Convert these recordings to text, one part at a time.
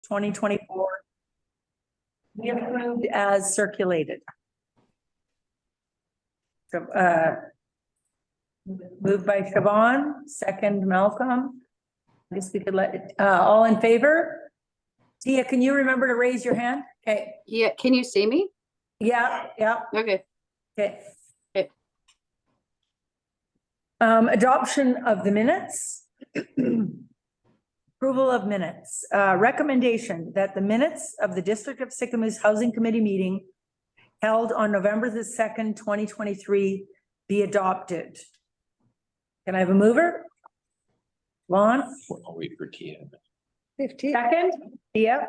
2024. Be approved as circulated. So, moved by Siobhan, second Malcolm. I guess we could let it, all in favor? Tia, can you remember to raise your hand? Okay. Yeah, can you see me? Yeah, yeah, Okay. okay. Okay. Adoption of the minutes. Approval of minutes. Recommendation that the minutes of the District of Sycamores Housing Committee meeting held on November the 2nd, 2023 be adopted. Can I have a mover? Lon? I'll wait for Tia. 15. Second? Tia?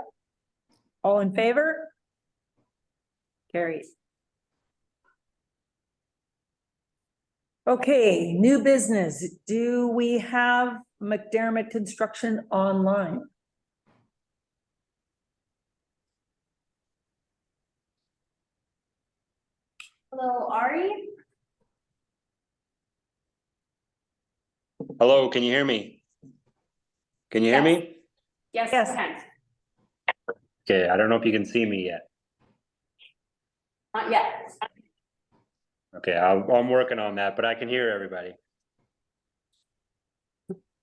All in favor? Carries. Okay, new business. Do we have McDermott Construction online? Hello, Ari. Hello, can you hear me? Can you hear me? Yes, Yes. I can. Okay, I don't know if you can see me yet. Not yet. Okay, I'm working on that, but I can hear everybody.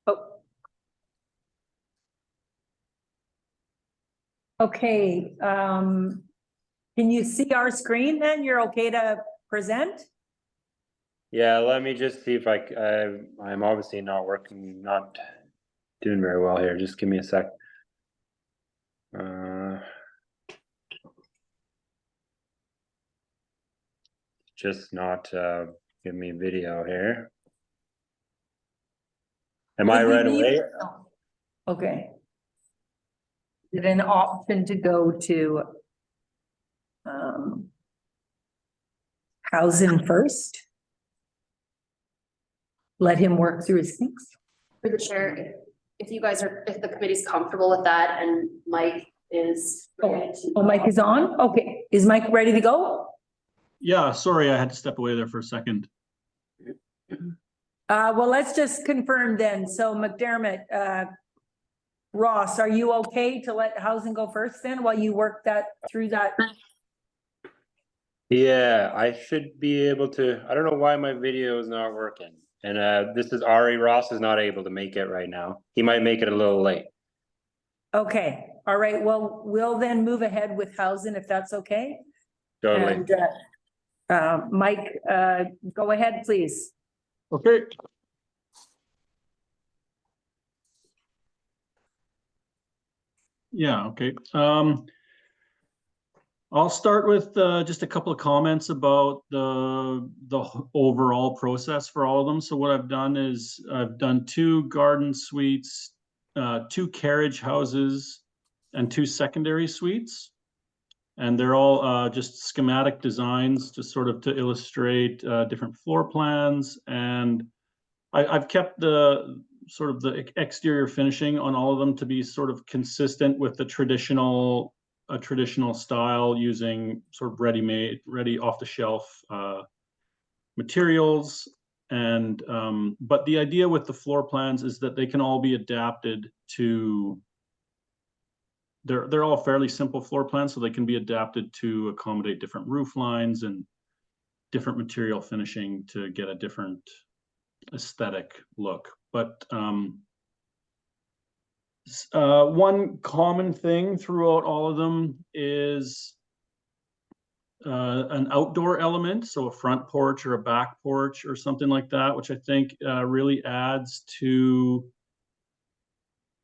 Oh. Okay, can you see our screen then? You're okay to present? Yeah, let me just see if I'm obviously not doing very well here. Just give me a sec. Just not give me video here. Am I right away? Okay. Is it an option to go to housing first? Let him work through his things. For the chair, if you guys are, if the committee's comfortable with that and Mike is. ready to- Oh, Mike is on? Okay. Is Mike ready to go? Yeah, sorry, I had to step away there for a second. Well, let's just confirm then. So McDermott, Ross, are you okay to let housing go first then while you work that through that? Yeah, I should be able to. I don't know why my video is not working. And this is Ari. Ross is not able to make it right now. He might make it a little late. Okay, all right. Well, we'll then move ahead with housing if that's okay. Totally. And Mike, go ahead, please. Okay. Yeah, okay. I'll start with just a couple of comments about the overall process for all of them. So what I've done is I've done 2 garden suites, 2 carriage houses, and 2 secondary suites. And they're all just schematic designs to sort of to illustrate different floor plans. And I've kept the sort of the exterior finishing on all of them to be sort of consistent with the traditional style, using sort of ready off the shelf materials. And but the idea with the floor plans is that they can all be adapted to. They're all fairly simple floor plans, so they can be adapted to accommodate different roof lines and different material finishing to get a different aesthetic look. But one common thing throughout all of them is an outdoor element, so a front porch or a back porch or something like that, which I think really adds to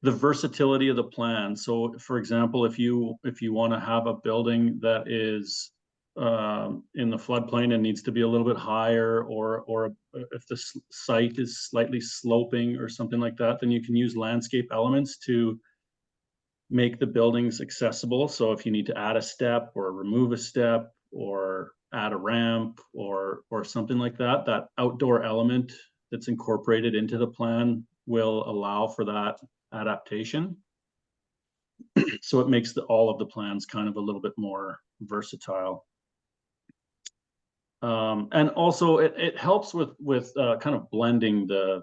the versatility of the plan. So for example, if you want to have a building that is in the floodplain and needs to be a little bit higher, or if the site is slightly sloping or something like that, then you can use landscape elements to make the buildings accessible. So if you need to add a step or remove a step or add a ramp or something like that, that outdoor element that's incorporated into the plan will allow for that adaptation. So it makes all of the plans kind of a little bit more versatile. And also it helps with kind of blending the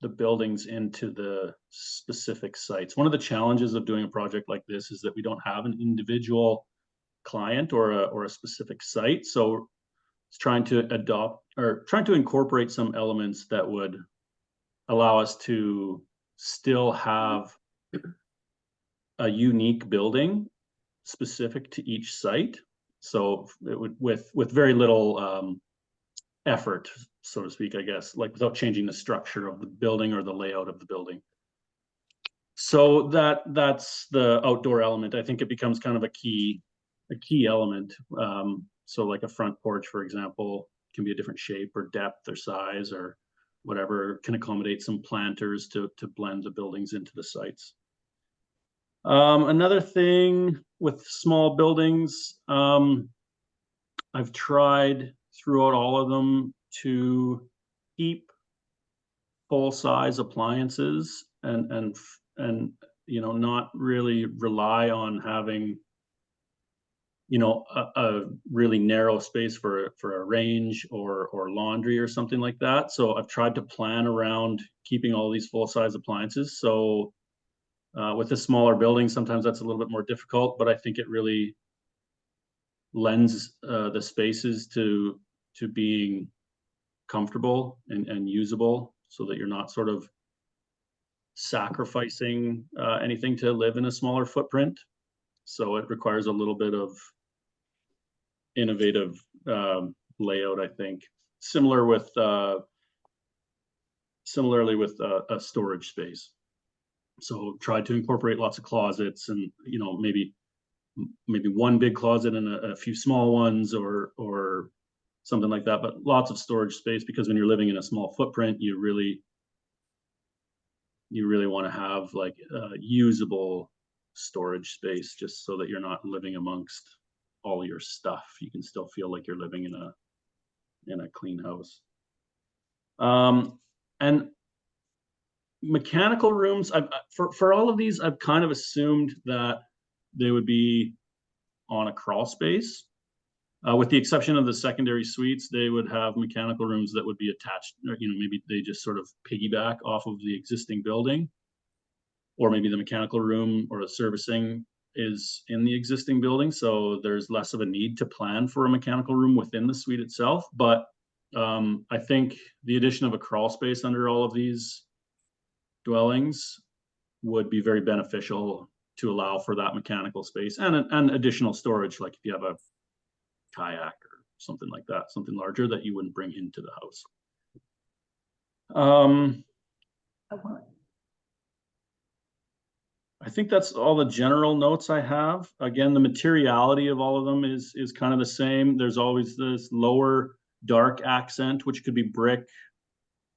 buildings into the specific sites. One of the challenges of doing a project like this is that we don't have an individual client or a specific site. So it's trying to incorporate some elements that would allow us to still have a unique building specific to each site. So it would with very little effort, so to speak, I guess, like without changing the structure of the building or the layout of the building. So that's the outdoor element. I think it becomes kind of a key element. So like a front porch, for example, can be a different shape or depth or size or whatever, can accommodate some planters to blend the buildings into the sites. Another thing with small buildings, I've tried throughout all of them to keep full-size appliances and you know, not really rely on having, you know, a really narrow space for a range or laundry or something like that. So I've tried to plan around keeping all these full-size appliances. So with a smaller building, sometimes that's a little bit more difficult, but I think it really lends the spaces to being comfortable and usable, so that you're not sort of sacrificing anything to live in a smaller footprint. So it requires a little bit of innovative layout, I think. Similarly with a storage space. So try to incorporate lots of closets and, you know, maybe one big closet and a few small ones or something like that, but lots of storage space, because when you're living in a small footprint, you really want to have like usable storage space, just so that you're not living amongst all your stuff. You can still feel like you're living in a clean house. And mechanical rooms, for all of these, I've kind of assumed that they would be on a crawl space. With the exception of the secondary suites, they would have mechanical rooms that would be attached, or, you know, maybe they just sort of piggyback off of the existing building, or maybe the mechanical room or the servicing is in the existing building. So there's less of a need to plan for a mechanical room within the suite itself. But I think the addition of a crawl space under all of these dwellings would be very beneficial to allow for that mechanical space and additional storage, like if you have a kayak or something like that, something larger that you wouldn't bring into the house. I think that's all the general notes I have. Again, the materiality of all of them is kind of the same. There's always this lower dark accent, which could be brick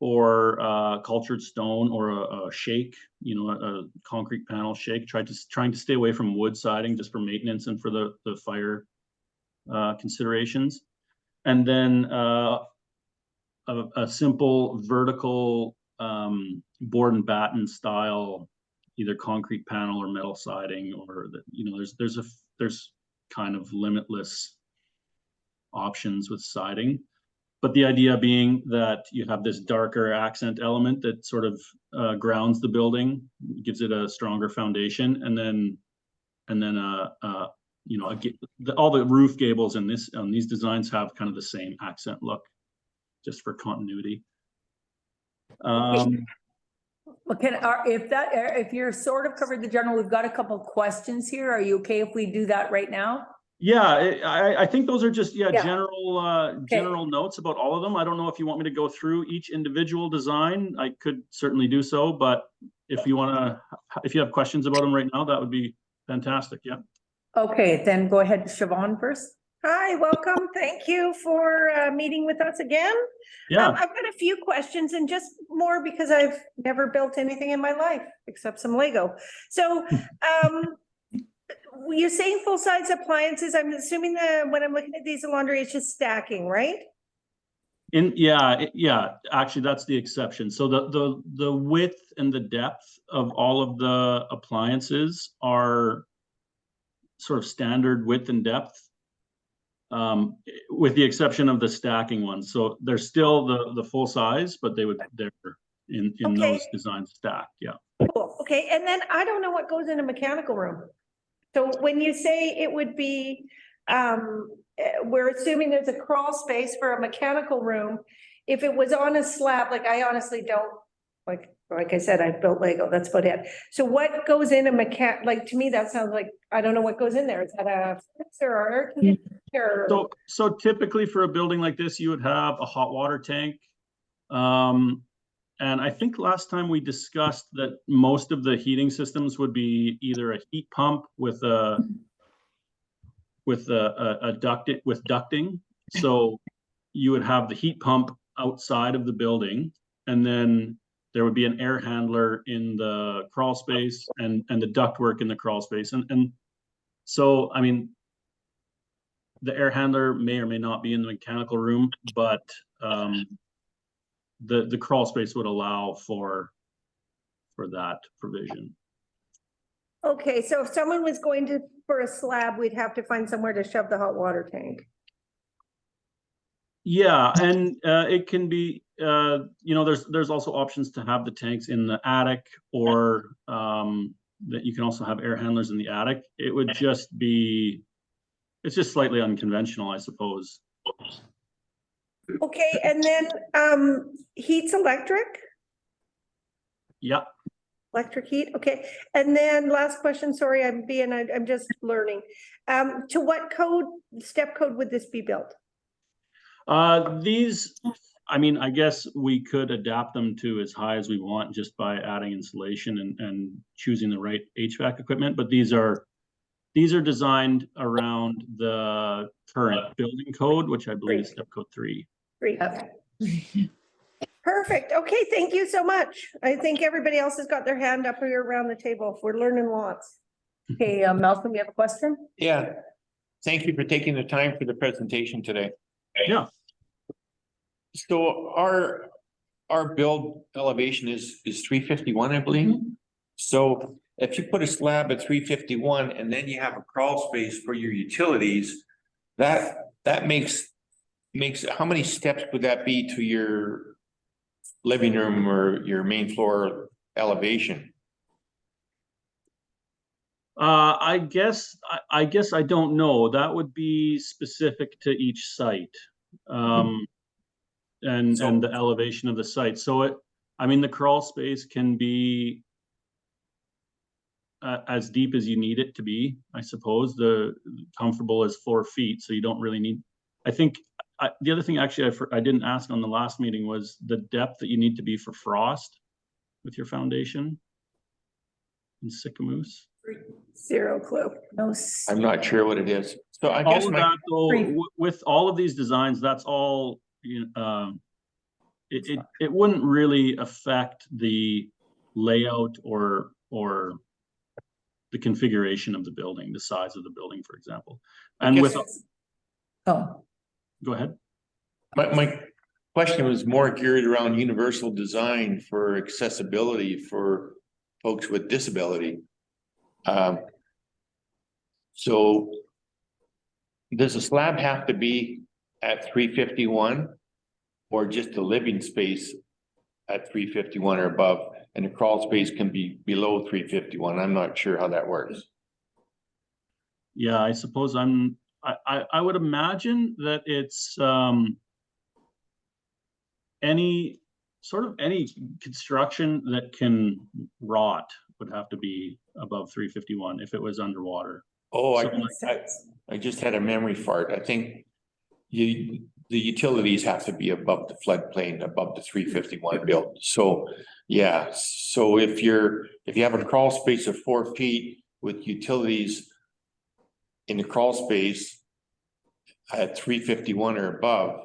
or cultured stone or a shake, you know, a concrete panel shake. Trying to stay away from wood siding just for maintenance and for the fire considerations. And then a simple vertical board and batten style, either concrete panel or metal siding, or you know, there's kind of limitless options with siding. But the idea being that you have this darker accent element that sort of grounds the building, gives it a stronger foundation, and then you know, all the roof gables in these designs have kind of the same accent look, just for continuity. If you're sort of covered the general, we've got a couple of questions here. Are you okay if we do that right now? Yeah, I think those are just general notes about all of them. I don't know if you want me to go through each individual design. I could certainly do so, but if you have questions about them right now, that would be fantastic. Yeah. Okay, then go ahead, Siobhan first. Hi, welcome. Thank you for meeting with us again. Yeah. I've got a few questions, and just more because I've never built anything in my life except some Lego. So you're saying full-size appliances. I'm assuming that when I'm looking at these laundry, it's just stacking, right? Yeah, actually that's the exception. So the width and the depth of all of the appliances are sort of standard width and depth, with the exception of the stacking ones. So they're still the full size, but they're in Okay. those designs stacked, yeah. Cool. Okay, and then I don't know what goes in a mechanical room. So when you say it would be, we're assuming there's a crawl space for a mechanical room. If it was on a slab, like I honestly don't, like I said, I've built Lego, that's about it. So what goes in a like, to me, that sounds like, I don't know what goes in there. Is that a fixer or air conditioner? So typically for a building like this, you would have a hot water tank. And I think last time we discussed that most of the heating systems would be either a heat pump with ducting. So you would have the heat pump outside of the building, and then there would be an air handler in the crawl space and the ductwork in the crawl space. And so, I mean, the air handler may or may not be in the mechanical room, but the crawl space would allow for that provision. Okay, so if someone was going to, for a slab, we'd have to find somewhere to shove the hot water tank. Yeah, and it can be, there's also options to have the tanks in the attic, or that you can also have air handlers in the attic. It would just be, it's just slightly unconventional, I suppose. Okay, and then heat's electric? Yeah. Electric heat, okay. And then last question, sorry, I'm just learning. To what step code would this be built? These, I mean, I guess we could adapt them to as high as we want just by adding insulation and choosing the right HVAC equipment, but these are designed around the current building code, which I believe is step code 3. Great. Perfect. Okay, thank you so much. I think everybody else has got their hand up here around the table. We're learning lots. Okay, Malcolm, you have a question? Yeah, thank you for taking the time for the presentation today. Yeah. So our build elevation is 351, I believe. So if you put a slab at 351 and then you have a crawl space for your utilities, that makes, how many steps would that be to your living room or your main floor elevation? I guess I don't know. That would be specific to each site. And the elevation of the site. So I mean, the crawl space can be as deep as you need it to be, I suppose. The comfortable is 4 feet, so you don't really need, I think, the other thing actually I didn't ask on the last meeting was the depth that you need to be for frost with your foundation in Sycamoose. Zero clue. No. I'm not sure what it is. So I guess All of that though, with all of these designs, that's all, it wouldn't really affect the layout or the configuration of the building, the size of the building, for example. And go ahead. My question was more geared around universal design for accessibility for folks with disability. So does a slab have to be at 351 or just a living space at 351 or above, and the crawl space can be below 351? I'm not sure how that works. Yeah, I suppose I would imagine that it's any construction that can rot would have to be above 351 if it was underwater. Oh, So I just had a memory fart. I think the utilities have to be above the floodplain, above the 351 build. So yeah, so if you have a crawl space of 4 feet with utilities in the crawl space at 351 or above,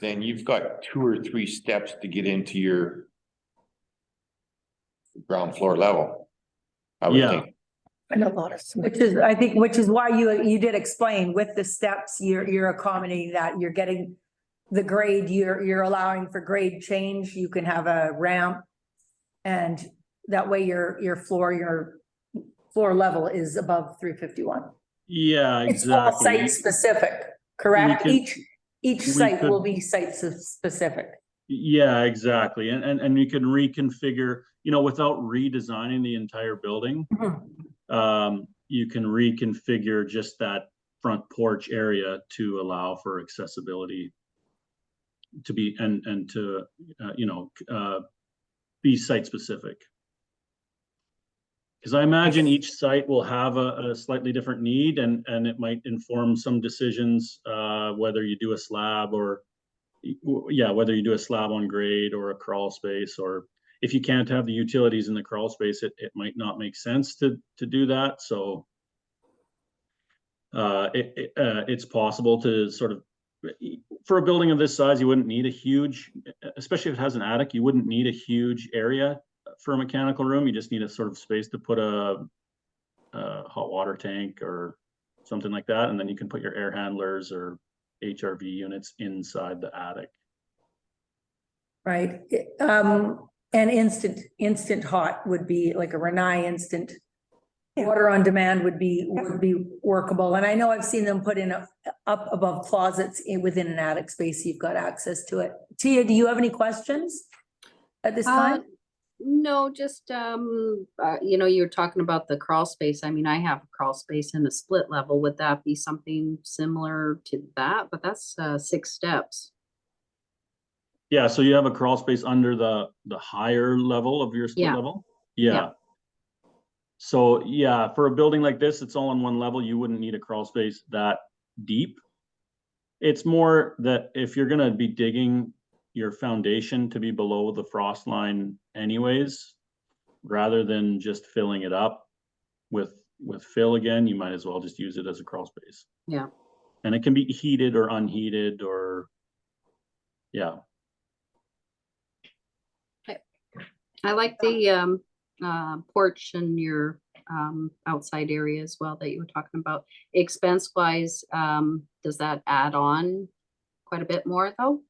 then you've got 2 or 3 steps to get into your ground floor level, I would think. And a lot of. Which is why you did explain with the steps, you're accommodating that, you're getting the grade, you're allowing for grade change, you can have a ramp. And that way your floor level is above 351. Yeah, exactly. It's all site specific, correct? Each site will be site specific. Yeah, exactly. And you can reconfigure, you know, without redesigning the entire building. You can reconfigure just that front porch area to allow for accessibility to be, and to, you know, be site specific. Because I imagine each site will have a slightly different need, and it might inform some decisions, whether you do a slab or, yeah, whether you do a slab on grade or a crawl space, or if you can't have the utilities in the crawl space, it might not make sense to do that. So it's possible to sort of, for a building of this size, you wouldn't need a huge, especially if it has an attic, you wouldn't need a huge area for a mechanical room. You just need a sort of space to put a hot water tank or something like that, and then you can put your air handlers or HRV units inside the attic. Right, and instant hot would be like a Renai instant. Water on demand would be workable, and I know I've seen them put in up above closets within an attic space, so you've got access to it. Tia, do you have any questions at this time? No, just, you know, you're talking about the crawl space. I mean, I have a crawl space in a split level. Would that be something similar to that? But that's 6 steps. Yeah, so you have a crawl space under the higher level of your split Yeah. level? Yeah. Yeah. So yeah, for a building like this, it's all on one level. You wouldn't need a crawl space that deep. It's more that if you're gonna be digging your foundation to be below the frost line anyways, rather than just filling it up with fill again, you might as well just use it as a crawl space. Yeah. And it can be heated or unheated, or yeah. I like the porch and your outside area as well that you were talking about. Expense wise, does that add on quite a bit more though?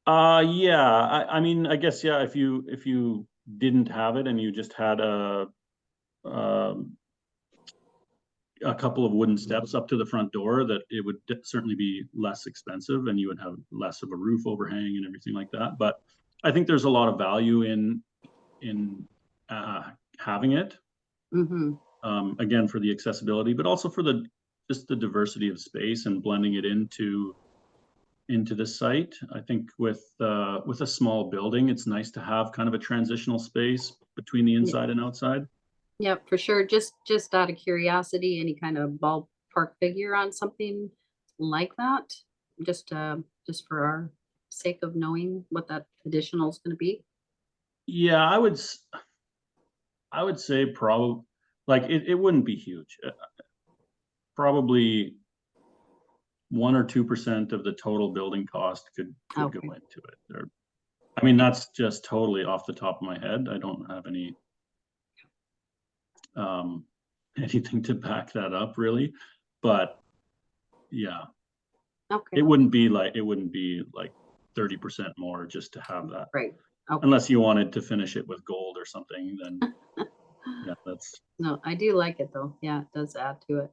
Yeah, I mean, I guess, yeah, if you didn't have it and you just had a couple of wooden steps up to the front door, that it would certainly be less expensive, and you would have less of a roof overhang and everything like that. But I think there's a lot of value in having it. Again, for the accessibility, but also for just the diversity of space and blending it into the site. I think with a small building, it's nice to have kind of a transitional space between the inside and outside. Yeah, for sure. Just out of curiosity, any kind of ballpark figure on something like that? Just for our sake of knowing what that additional is going to be. Yeah, I would say probably, like, it wouldn't be huge. Probably 1 or 2% of the total building cost could Okay. go into it. Or, I mean, that's just totally off the top of my head. I don't have any anything to back that up really, but yeah, Okay. it wouldn't be like 30% more just to have that. Right. Okay. Unless you wanted to finish it with gold or something, then yeah, that's. No, I do like it though. Yeah, it does add to it.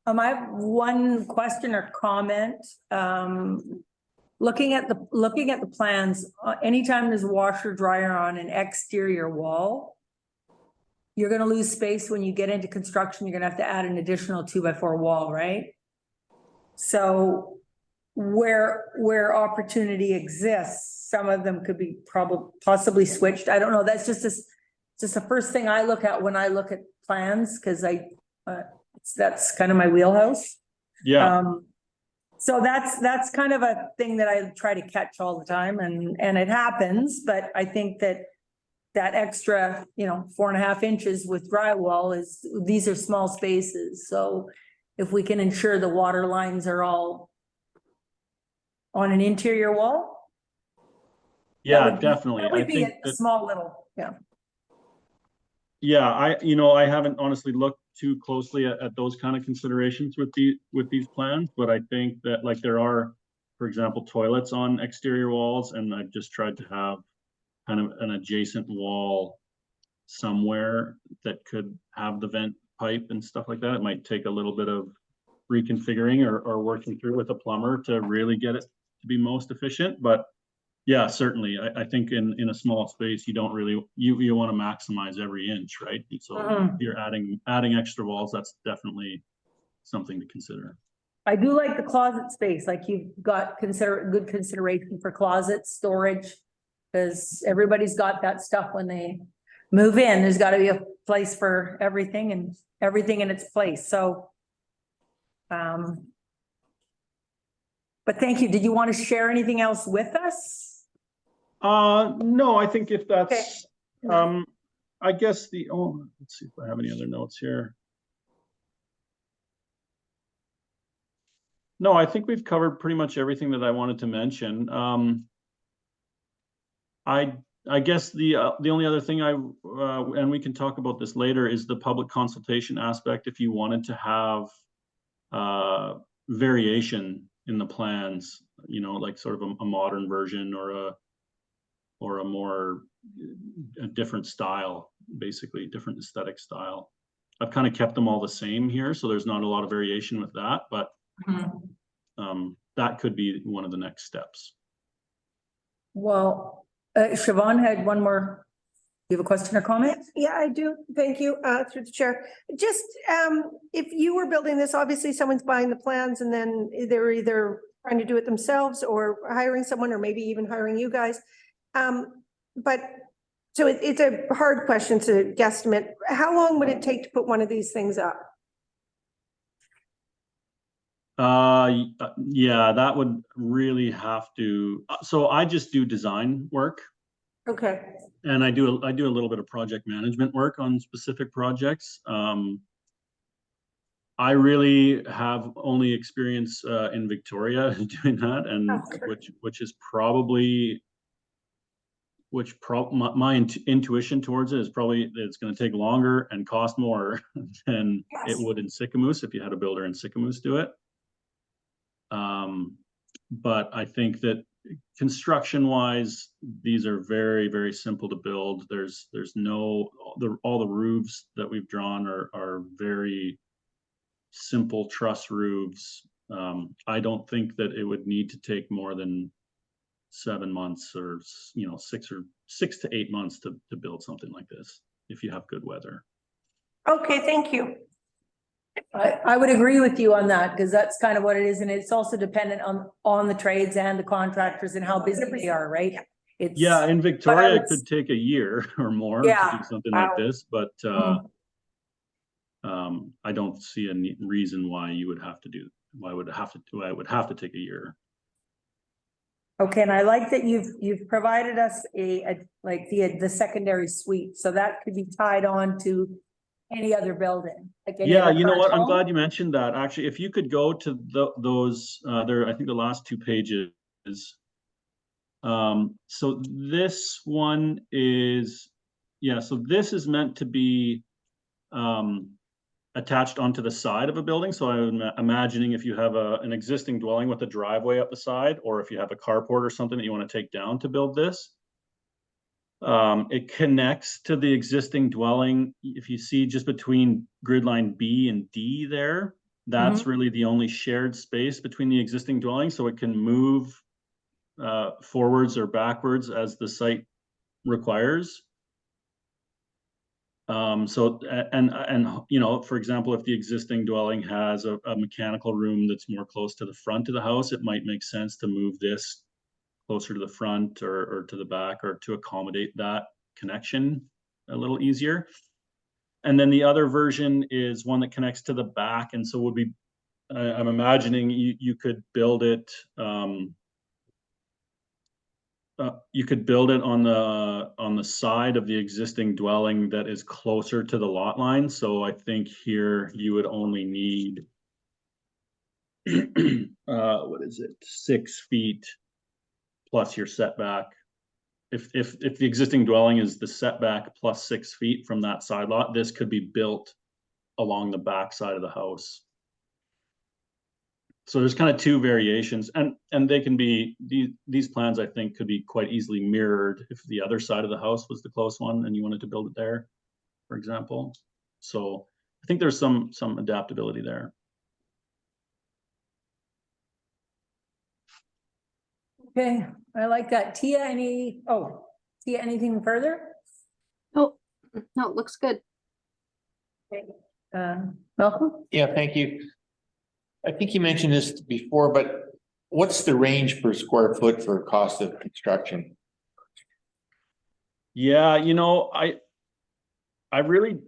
I have one question or comment. Looking at the plans, anytime there's a washer dryer on an exterior wall, you're gonna lose space when you get into construction. You're gonna have to add an additional 2x4 wall, right? So where opportunity exists, some of them could be possibly switched. I don't know. That's just the first thing I look at when I look at plans, because that's kind of my wheelhouse. Yeah. So that's kind of a thing that I try to catch all the time, and it happens, but I think that extra, 4.5 inches with drywall these are small spaces. So if we can ensure the water lines are all on an interior wall. Yeah, definitely. That would I be think a small little, yeah. Yeah, I haven't honestly looked too closely at those kind of considerations with these plans, but I think that, like, there are, for example, toilets on exterior walls, and I've just tried to have kind of an adjacent wall somewhere that could have the vent pipe and stuff like that. It might take a little bit of reconfiguring or working through with a plumber to really get it to to be most efficient, but yeah, certainly. I think in a small space, you don't really, you want to maximize every inch, right? So if you're adding extra walls, that's definitely something to consider. I do like the closet space, like you've got good consideration for closets, storage. Cause everybody's got that stuff when they move in, there's gotta be a place for everything and everything in its place, so. But thank you. Did you want to share anything else with us? No, I think if that's, Okay. I guess let's see if I have any other notes here. No, I think we've covered pretty much everything that I wanted to mention. I guess the only other thing and we can talk about this later, is the public consultation aspect. If you wanted to have variation in the plans, you know, like sort of a modern version or a more a different style, basically different aesthetic style. I've kind of kept them all the same here, so there's not a lot of variation with that, but that could be one of the next steps. Well, Siobhan had one more. You have a question or comment? Yeah, I do. Thank you, through the chair. Just, if you were building this, obviously someone's buying the plans and then they're either trying to do it themselves or hiring someone, or maybe even hiring you guys. But so it's a hard question to guesstimate. How long would it take to put one of these things up? Yeah, that would really have to, so I just do design work. Okay. And I do a little bit of project management work on specific projects. I really have only experience in Victoria doing that, and which is probably my intuition towards it is probably that it's going to take longer and cost more than it would in Sicamous if you had a builder in Sicamous do it. But I think that construction wise, these are very, very simple to build. There's no, all the roofs that we've drawn are very simple truss roofs. I don't think that it would need to take more than 7 months or, you know, 6 to 8 months to build something like this if you have good weather. Okay, thank you. I would agree with you on that, because that's kind of what it is, and it's also dependent on the trades and the contractors and how busy they are, right? It's, Yeah, in Victoria, it could take a year or more to Yeah. do something like this, but I don't see a reason why you would have to why it would have to take a year. Okay, and I like that you've provided us like the secondary suite, so that could be tied on to any other building. Like any Yeah, other you know what? I'm home. glad you mentioned that. Actually, if you could go to those, I think the last 2 pages. So this one is, yeah, so this is meant to be attached onto the side of a building. So I'm imagining if you have an existing dwelling with a driveway up the side, or if you have a carport or something that you want to take down to build this. It connects to the existing dwelling. If you see just between grid line B and D there, that's really the only shared space between the existing dwelling. So it can move forwards or backwards as the site requires. So, and you know, for example, if the existing dwelling has a mechanical room that's more close to the front of the house, it might make sense to move this closer to the front or to the back, or to accommodate that connection a little easier. And then the other version is one that connects to the back, and so would be, I'm imagining you could build it. You could build it on the side of the existing dwelling that is closer to the lot line. So I think here you would only need what is it, 6 feet plus your setback. If the existing dwelling is the setback plus 6 feet from that side lot, this could be built along the back side of the house. So there's kind of 2 variations, and they can be, these plans I think could be quite easily mirrored if the other side of the house was the close one and you wanted to build it there, for example. So I think there's some adaptability there. Okay, I like that. Tia, anything further? Oh, no, it looks good. Malcolm? Yeah, thank you. I think you mentioned this before, but what's the range per square foot for cost of construction? Yeah, you know, I really,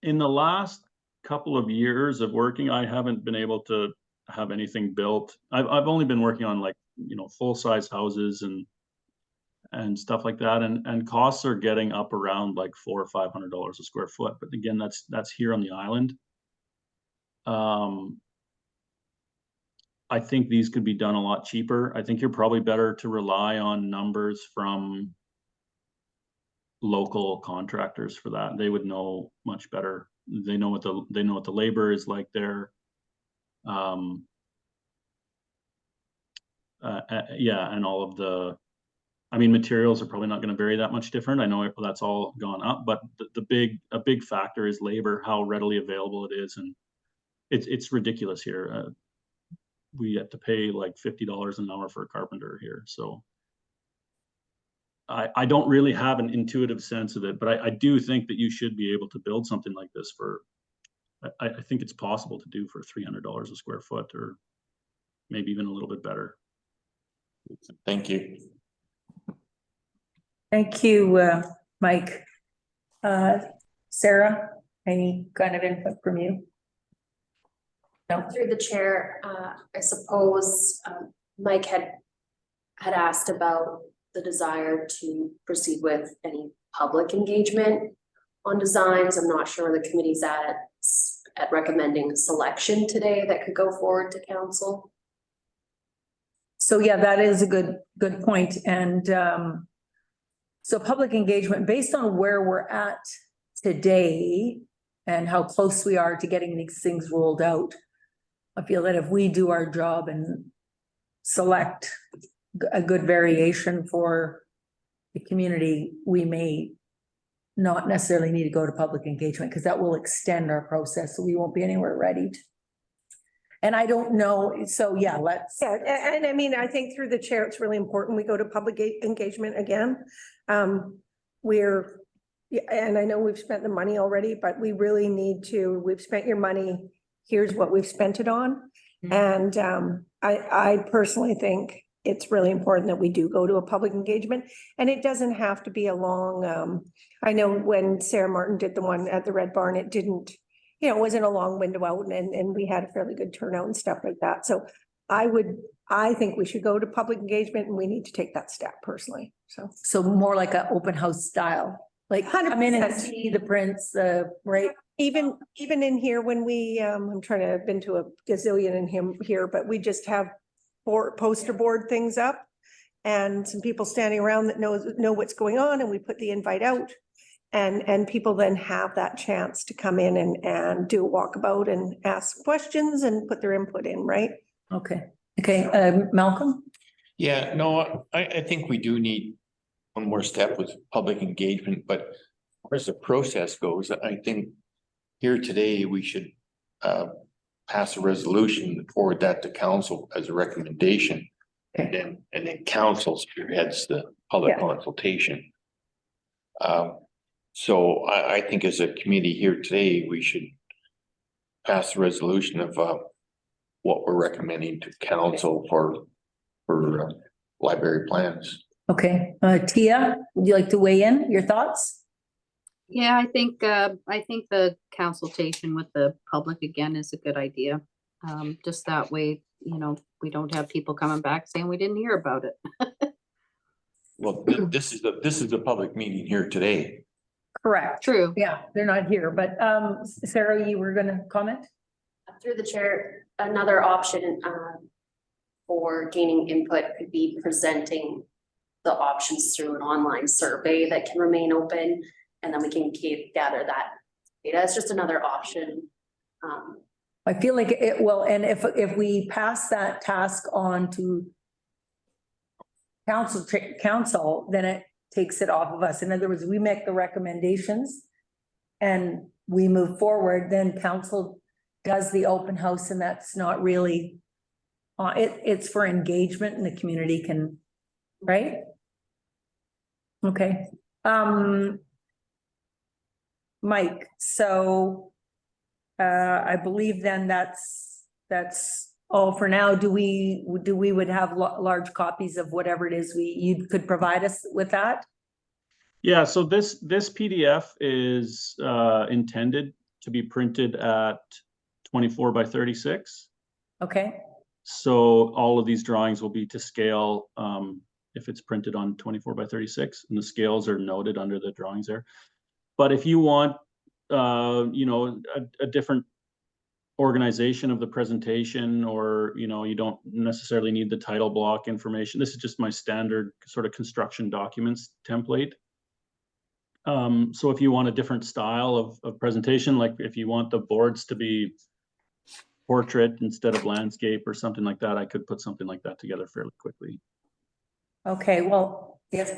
in the last couple of years of working, I haven't been able to have anything built. I've only been working on like, you know, full-size houses and stuff like that. And costs are getting up around like $400 or $500 a square foot. But again, that's here on the island. I think these could be done a lot cheaper. I think you're probably better to rely on numbers from local contractors for that. They would know much better. They know what the labor is like there. Yeah, and all of the, I mean, materials are probably not going to vary that much different. I know that's all gone up, but a big factor is labor, how readily available it is, and it's ridiculous here. We have to pay like $50 an hour for a carpenter here, so I don't really have an intuitive sense of it, but I do think that you should be able to build something like this for. I think it's possible to do for $300 a square foot, or maybe even a little bit better. Thank you. Thank you, Mike. Sarah, any kind of input from you? No. Through the chair, I suppose, Mike had asked about the desire to proceed with any public engagement on designs. I'm not sure where the committee's at recommending a selection today that could go forward to council. So yeah, that is a good point. And so public engagement, based on where we're at today and how close we are to getting these things rolled out, I feel that if we do our job and select a good variation for the community, we may not necessarily need to go to public engagement, because that will extend our process, so we won't be anywhere ready. And I don't know, so yeah, let's. Yeah, and I mean, I think through the chair, it's really important we go to public engagement again. And I know we've spent the money already, but we really need to, we've spent your money, here's what we've spent it on. And I personally think it's really important that we do go to a public engagement, and it doesn't have to be a long, I know when Sarah Martin did the one at the Red Barn, it didn't, you know, it wasn't a long window out, and we had a fairly good turnout and stuff like that. So I think we should go to public engagement, and we need to take that step personally, so. So more like an open house style, like come in and 100%. see the prints, right? Even in here, when we, I'm trying to, I've been to a gazillion in him here, but we just have poster board things up and some people standing around that know what's going on, and we put the invite out, and people then have that chance to come in and do a walkabout and ask questions and put their input in, right? Okay, Malcolm? Yeah, no, I think we do need one more step with public engagement, but as the process goes, I think here today, we should pass a resolution, forward that to council as a recommendation. Okay. And then council spearheads the public Yeah. consultation. So I think as a committee here today, we should pass a resolution of what we're recommending to council for library plans. Okay, Tia, would you like to weigh in, your thoughts? Yeah, I think the consultation with the public again is a good idea. Just that way, you know, we don't have people coming back saying we didn't hear about it. Well, this is the public meeting here today. Correct. True. Yeah, they're not here, but Sarah, you were gonna comment? Through the chair, another option for gaining input could be presenting the options through an online survey that can remain open, and then we can gather that data. It's just another option. I feel like it will, and if we pass that task on to council, then it takes it off of us. In other words, we make the recommendations and we move forward, then council does the open house, and that's not really it's for engagement and the community can, right? Okay, Mike, so I believe then that's all for now. Do we would have large copies of whatever it is you could provide us with that? Yeah, so this PDF is intended to be printed at 24 by 36. Okay, So all of these drawings will be to scale if it's printed on 24 by 36, and the scales are noted under the drawings there. But if you want, you know, a different organization of the presentation, or, you know, you don't necessarily need the title block information. This is just my standard sort of construction documents template. So if you want a different style of presentation, like if you want the boards to be portrait instead of landscape or something like that, I could put something like that together fairly quickly. okay, well, yes,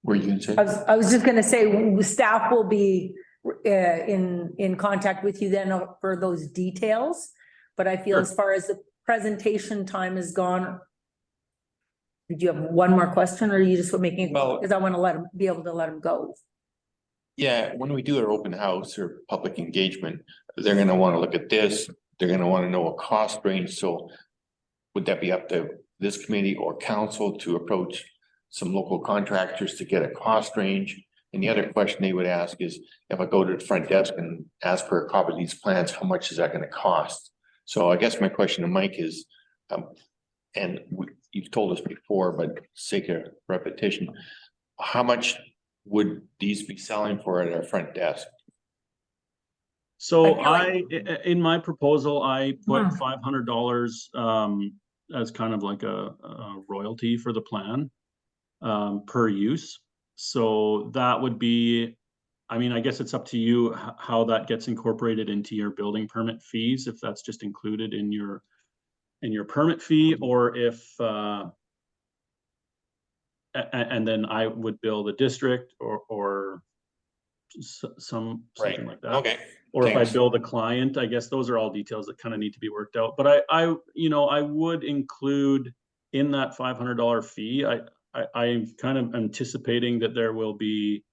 Were you gonna say? I was just gonna say, staff will be in contact with you then for those details. But I feel Sure. as far as the presentation time is gone. Did you have one more question, or are you just making, Well- because I want to be able to let him go? Yeah, when we do our open house or public engagement, they're gonna wanna look at this, they're gonna wanna know a cost range, so. Would that be up to this committee or council to approach some local contractors to get a cost range? And the other question they would ask is, if I go to the front desk and ask for a copy of these plans, how much is that gonna cost? So I guess my question to Mike is, you've told us before, but sake of repetition, how much would these be selling for at our front desk? So I in my proposal, I put Hmm. $500 as kind of like a royalty for the plan per use. So that would be, I mean, I guess it's up to you how that gets incorporated into your building permit fees, if that's just included in your permit fee, or if and then I would bill the district or something like that. Okay. Or if I Thanks. bill the client, I guess those are all details that kind of need to be worked out. But I would include in that $500 fee, I'm kind of anticipating that there will be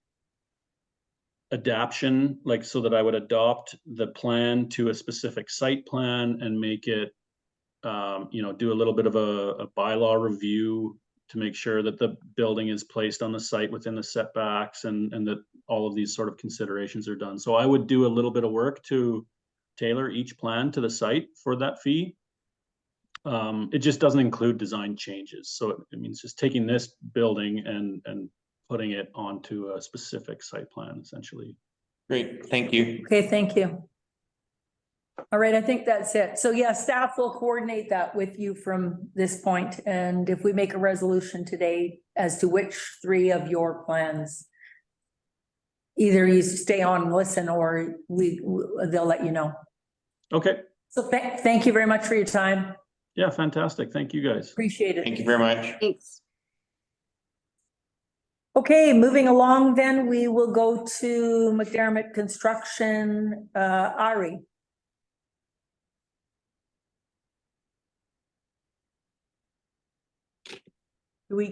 adaption, like, so that I would adopt the plan to a specific site plan and make it, do a little bit of a bylaw review to make sure that the building is placed on the site within the setbacks, and that all of these sort of considerations are done. So I would do a little bit of work to tailor each plan to the site for that fee. It just doesn't include design changes. So it means just taking this building and putting it onto a specific site plan, essentially. Great, thank you. Okay, thank you. All right, I think that's it. So yeah, staff will coordinate that with you from this point, and if we make a resolution today as to which 3 of your plans, either you stay on and listen, or they'll let you know. Okay. So thank you very much for your time. Yeah, fantastic. Thank you, guys. Appreciate it. Thank you very much. Thanks. Okay, moving along then, we will go to McDermott Construction, Ari.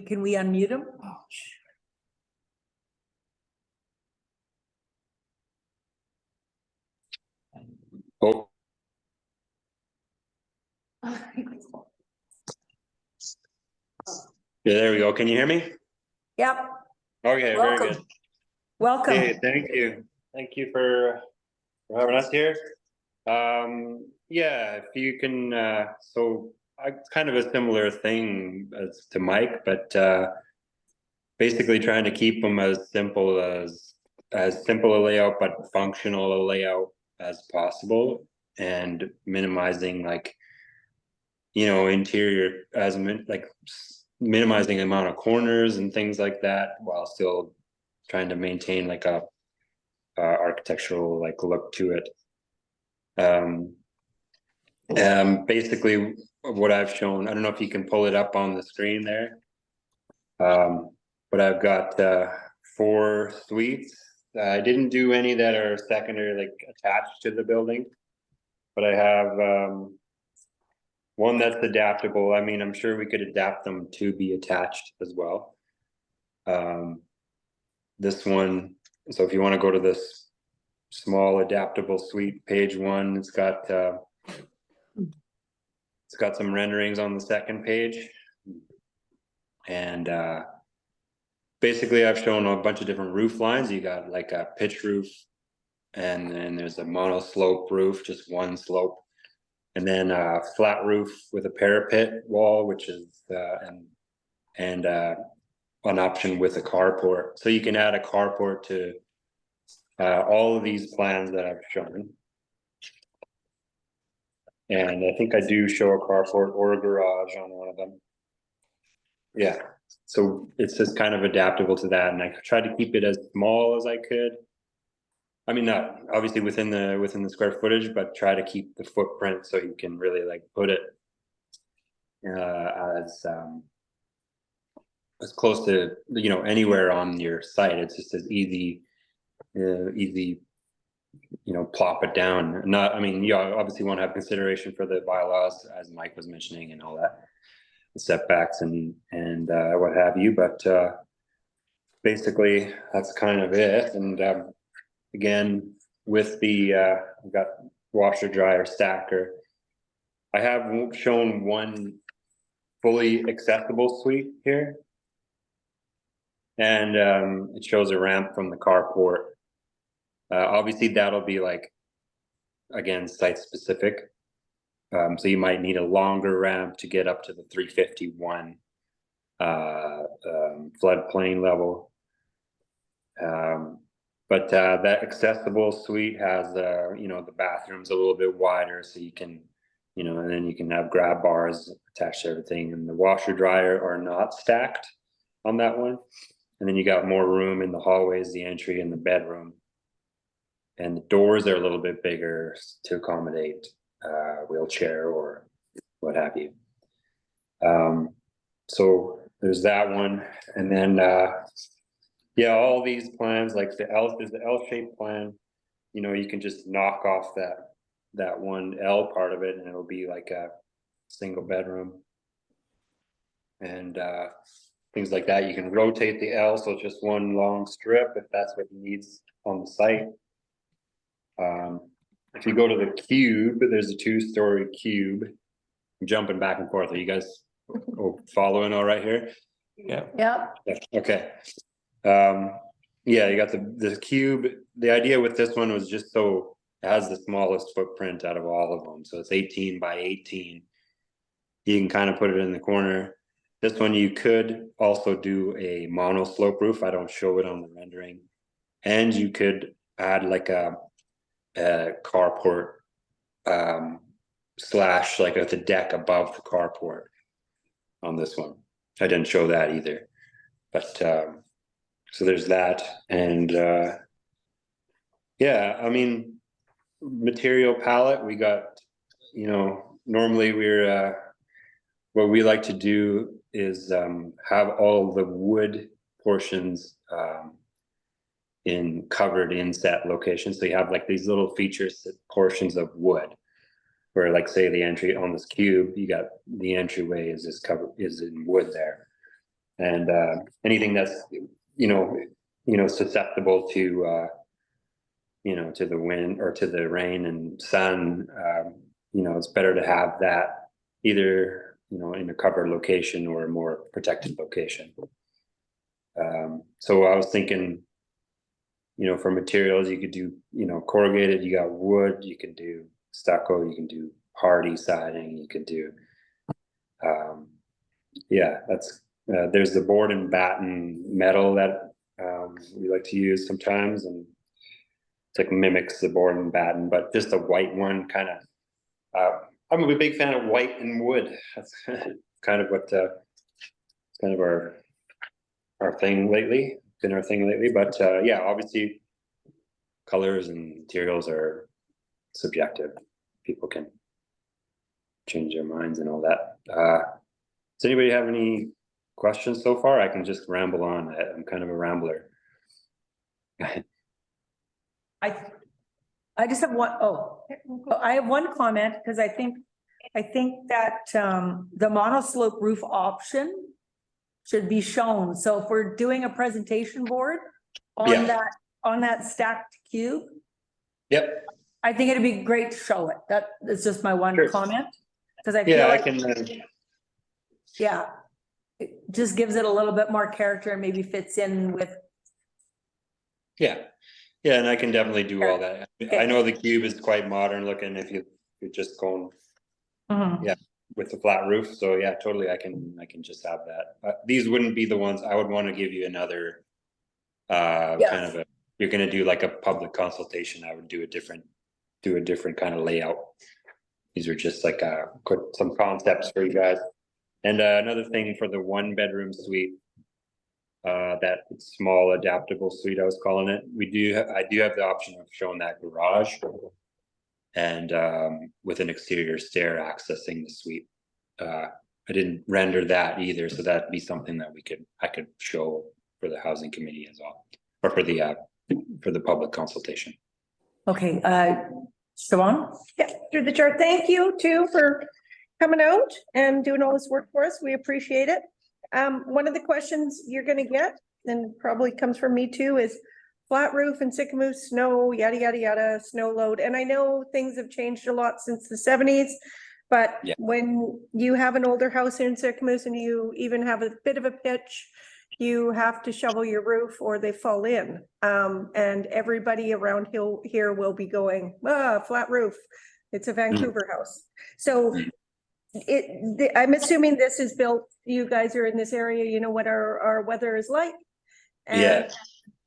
Can we unmute him? Oh, yeah, there we go. Can you hear me? Yep, Okay, very welcome. good. Welcome. Okay, thank you. Thank you for having us here. Yeah, if you can, so kind of a similar thing as to Mike, but basically trying to keep them as simple a layout, but functional a layout as possible, and minimizing interior minimizing the amount of corners and things like that, while still trying to maintain like a architectural look to it. Basically what I've shown, I don't know if you can pull it up on the screen there. But I've got 4 suites. I didn't do any that are secondary, attached to the building, but I have one that's adaptable. I mean, I'm sure we could adapt them to be attached as well. This one, so if you want to go to this small adaptable suite, page 1, it's got some renderings on the second page. And basically I've shown a bunch of different roof lines. You got like a pitch roof, and then there's a mono slope roof, just one slope. And then a flat roof with a parapet wall, which is and an option with a carport. So you can add a carport to all of these plans that I've shown. And I think I do show a carport or a garage on one of them. Yeah, so it's just kind of adaptable to that, and I tried to keep it as small as I could. I mean, not obviously within the square footage, but try to keep the footprint so you can really like put it as close to, you know, anywhere on your site. It's just as easy, you know, plop it down. Not, I mean, you obviously want to have consideration for the bylaws, as Mike was mentioning, and all that, the setbacks and what have you. But basically, that's kind of it. And again, with the I've got washer, dryer, stacker. I have shown one fully accessible suite here. And it shows a ramp from the carport. Obviously that'll be like, again, site specific. So you might need a longer ramp to get up to the 351 floodplain level. But that accessible suite has you know, the bathroom's a little bit wider, so you can, you know, and then you can have grab bars attached to everything, and the washer dryer are not stacked on that one. And then you got more room in the hallways, the entry, and the bedroom. And the doors are a little bit bigger to accommodate wheelchair or what have you. So there's that one. And then, yeah, all these plans, like there's the L-shaped plan, you know, you can just knock off that one L part of it, and it'll be like a single bedroom. And things like that. You can rotate the L, so it's just one long strip if that's what he needs on the site. If you go to the cube, there's a 2-story cube. I'm jumping back and forth. Are you guys following all right here? Yeah. Yep. Yeah, okay. Yeah, you got the cube. The idea with this one was just so it has the smallest footprint out of all of them. So it's 18 by 18. You can kind of put it in the corner. This one you could also do a mono slope roof. I don't show it on the rendering. And you could add like a carport slash like at the deck above the carport on this one. I didn't show that either. But so there's that. And yeah, I mean, material palette, we got, you know, normally we're what we like to do is have all the wood portions in covered inset locations. So you have like these little features portions of wood, where like say the entry on this cube, you got the entryway is just covered is in wood there, and anything that's you know susceptible to you know, to the wind or to the rain and sun, you know, it's better to have that either, you know, in a covered location or a more protected location. So I was thinking, you know, for materials, you could do, you know, corrugated, you got wood, you can do stucco, you can do hardy siding, you could do, yeah, that's, there's the board and batten metal that we like to use sometimes, and it's like mimics the board and batten, but just a white one kind of, I'm a big fan of white and wood. That's kind of what, it's kind of our thing lately, been our thing lately, but yeah, obviously colors and materials are subjective. People can change their minds and all that. Does anybody have any questions so far? I can just ramble on. I'm kind of a rambler. I just have one, I have one comment, because I think I think that, the monoslope roof option should be shown. So if we're doing a presentation board Yeah. on that stacked cube, Yep, I think it'd be great to show it. That is just my one Sure. comment. Cause I feel yeah, I like, can, yeah, it just gives it a little bit more character and maybe fits in with, yeah, yeah, and I can definitely do all that. I Okay. know the cube is quite modern looking if you're just going Mhm. Yeah. with the flat roof, so yeah, totally, I can just have that. These wouldn't be the ones, I would want to give you another Yes. kind of you're gonna do like a public consultation, I would do a different kind of layout. These are just like some concepts for you guys. And another thing for the 1-bedroom suite, that small adaptable suite I was calling it, I do have the option of showing that garage and with an exterior stair accessing the suite. I didn't render that either, so that'd be something that I could show for the housing committee as well, or for the public consultation. Okay, Siobhan? Yeah, through the chair. Thank you too for coming out and doing all this work for us. We appreciate it. One of the questions you're gonna get, and probably comes from me too, is flat roof and Sycamore snow, yada, yada, yada, snow load. And I know things have changed a lot since the 70s. But Yeah. when you have an older house in Sycamore and you even have a bit of a pitch, you have to shovel your roof or they fall in. And everybody around here will be going, flat roof. It's a Vancouver house. So I'm assuming this is built, you guys are in this area, you know what our weather is like. Yeah. And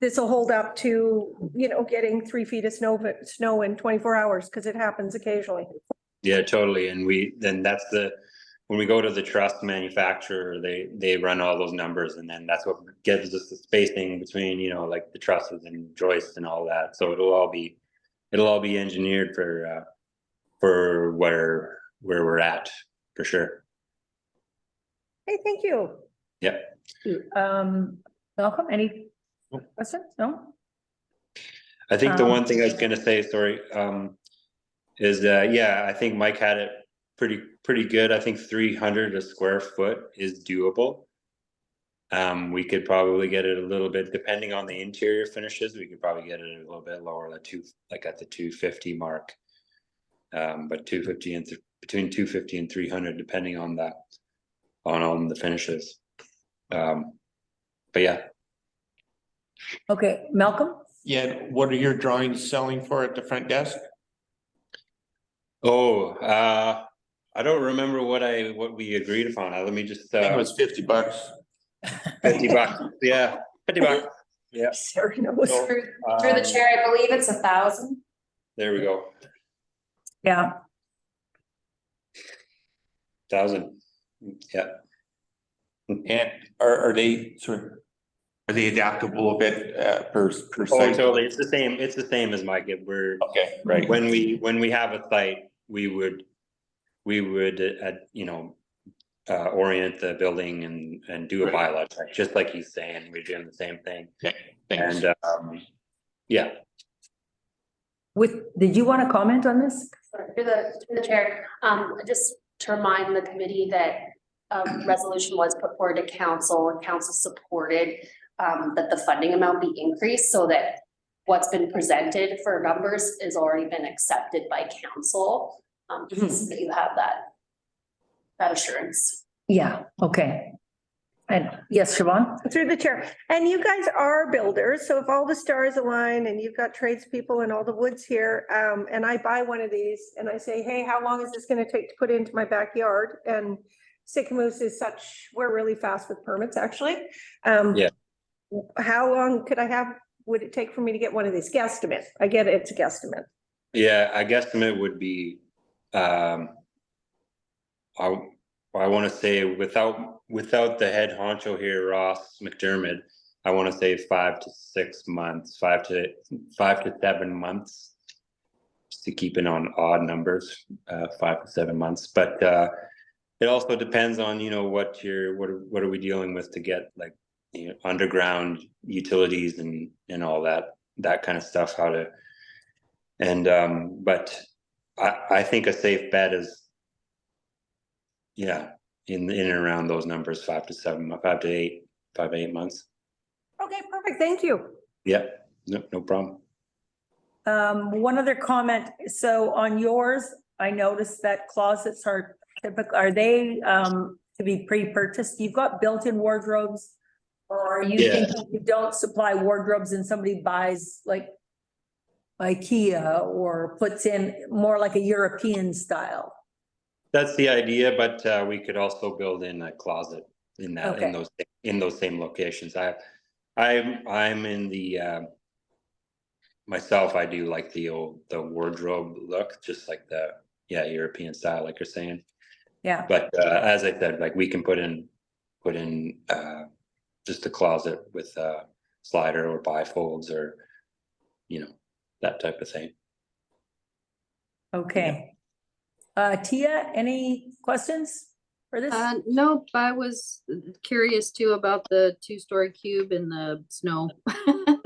this will hold up to, getting 3 feet of snow in 24 hours, because it happens occasionally. Yeah, totally. And when we go to the truss manufacturer, they run all those numbers, and then that's what gives us the spacing between, like the trusses and joists and all that. So it'll all be engineered for where we're at, for sure. Hey, thank you. Yeah. Malcolm, any questions? No? I think the one thing I was gonna say, sorry, is I think Mike had it pretty good. I think 300 a square foot is doable. We could probably get it a little bit, depending on the interior finishes, we could probably get it a little bit lower, like at the 250 mark. But 250 and between 250 and 300, depending on the finishes. But yeah. Okay, Malcolm? Yeah, what are your drawings selling for at the front desk? Oh, I don't remember what we agreed upon. Let me just. I think it was $50. $50. Yeah, $50. Yeah. Sarah knows. So, Through the chair, I believe it's 1,000. There we go. Yeah, 1,000. Yeah. And are they adaptable a bit per Oh, site? totally. It's the same. It's the same as Mike. We're Okay, right. when we have a site, we would orient the building and do a bylaw check, just like he's saying. We're doing the same thing. Okay, thanks. And yeah. did you want to comment on this? Sorry, through the chair, just to remind the committee that resolution was put forward to council, and council supported that the funding amount be increased, so that what's been presented for numbers is already been accepted by council. So that you have that assurance. Yeah, okay. And yes, Siobhan? Through the chair. And you guys are builders, so if all the stars align and you've got tradespeople and all the woods here, and I buy one of these and I say, hey, how long is this gonna take to put into my backyard? And Sycamoose is we're really fast with permits, actually. Yeah. How long would it take for me to get one of these? Guesstimate. I get it, it's a guesstimate. Yeah, I guesstimate would be, I want to say without the head honcho here, Ross McDermott, I want to say 5 to 6 months, 5 to 7 months, just to keep it on odd numbers, 5 to 7 months. But it also depends on, what are we dealing with to get, like, underground utilities and all that kind of stuff, but I think a safe bet is yeah, in and around those numbers, 5 to 8 months. Okay, perfect, thank you. Yeah, no problem. One other comment, so on yours, I noticed that closets are typical, are they, to be pre-purchased? You've got built-in wardrobes? Or are you Yeah. thinking you don't supply wardrobes and somebody buys like IKEA or puts in more like a European style? That's the idea, but we could also build in a closet in that, Okay. in those same locations. I'm in the, myself, I do like the wardrobe look, just like the, European style, like you're saying. Yeah, But as I said, like we can put in just a closet with a slider or bifolds or, that type of thing. okay. Tia, any questions for this? Nope, I was curious too about the 2-story cube in the snow.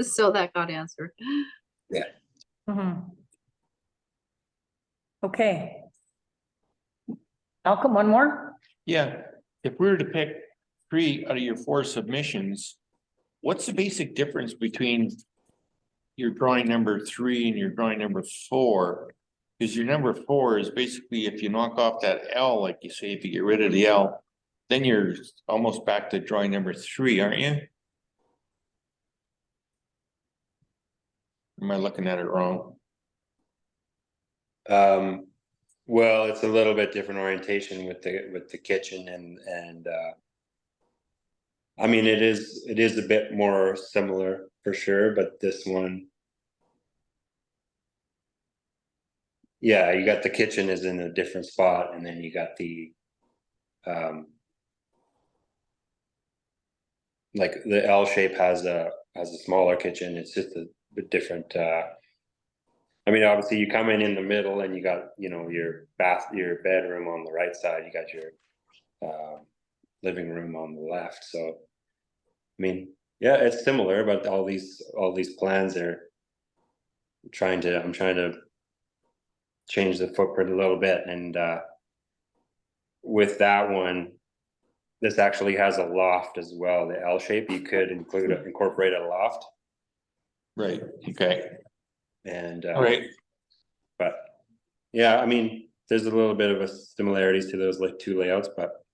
So that got answered. Mhm. Okay. Malcolm, one more? Yeah, if we were to pick 3 out of your 4 submissions, what's the basic difference between your drawing number 3 and your drawing number 4? Because your number 4 is basically if you knock off that L, like you say, if you get rid of the L, then you're almost back to drawing number 3, aren't you? Am I looking at it wrong? Well, it's a little bit different orientation with the kitchen and I mean, it is a bit more similar for sure, but this one, yeah, you got the kitchen is in a different spot, and then you got the like the L shape has a smaller kitchen. It's just a bit different. I mean, obviously, you come in the middle, and you got your bedroom on the right side. You got your living room on the left. So, I mean, yeah, it's similar, but all these plans are I'm trying to change the footprint a little bit, and with that one, this actually has a loft as well. The L shape, you could incorporate a loft, Right, okay, and all right, but yeah, I mean, there's a little bit of a similarities to those like 2 layouts, but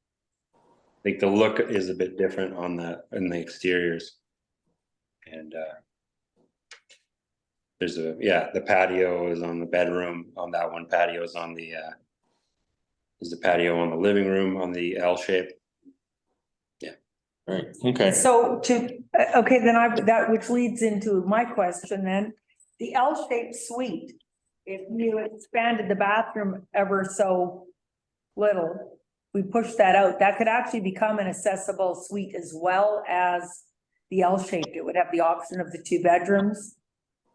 I think the look is a bit different in the exteriors, and there's the patio is on the bedroom on that one. Patio is on the there's a patio on the living room on the L shape. all right, okay. So okay, then that which leads into my question then, the L-shaped suite, if you expanded the bathroom ever so little, we push that out, that could actually become an accessible suite as well as the L-shaped. It would have the option of the 2 bedrooms.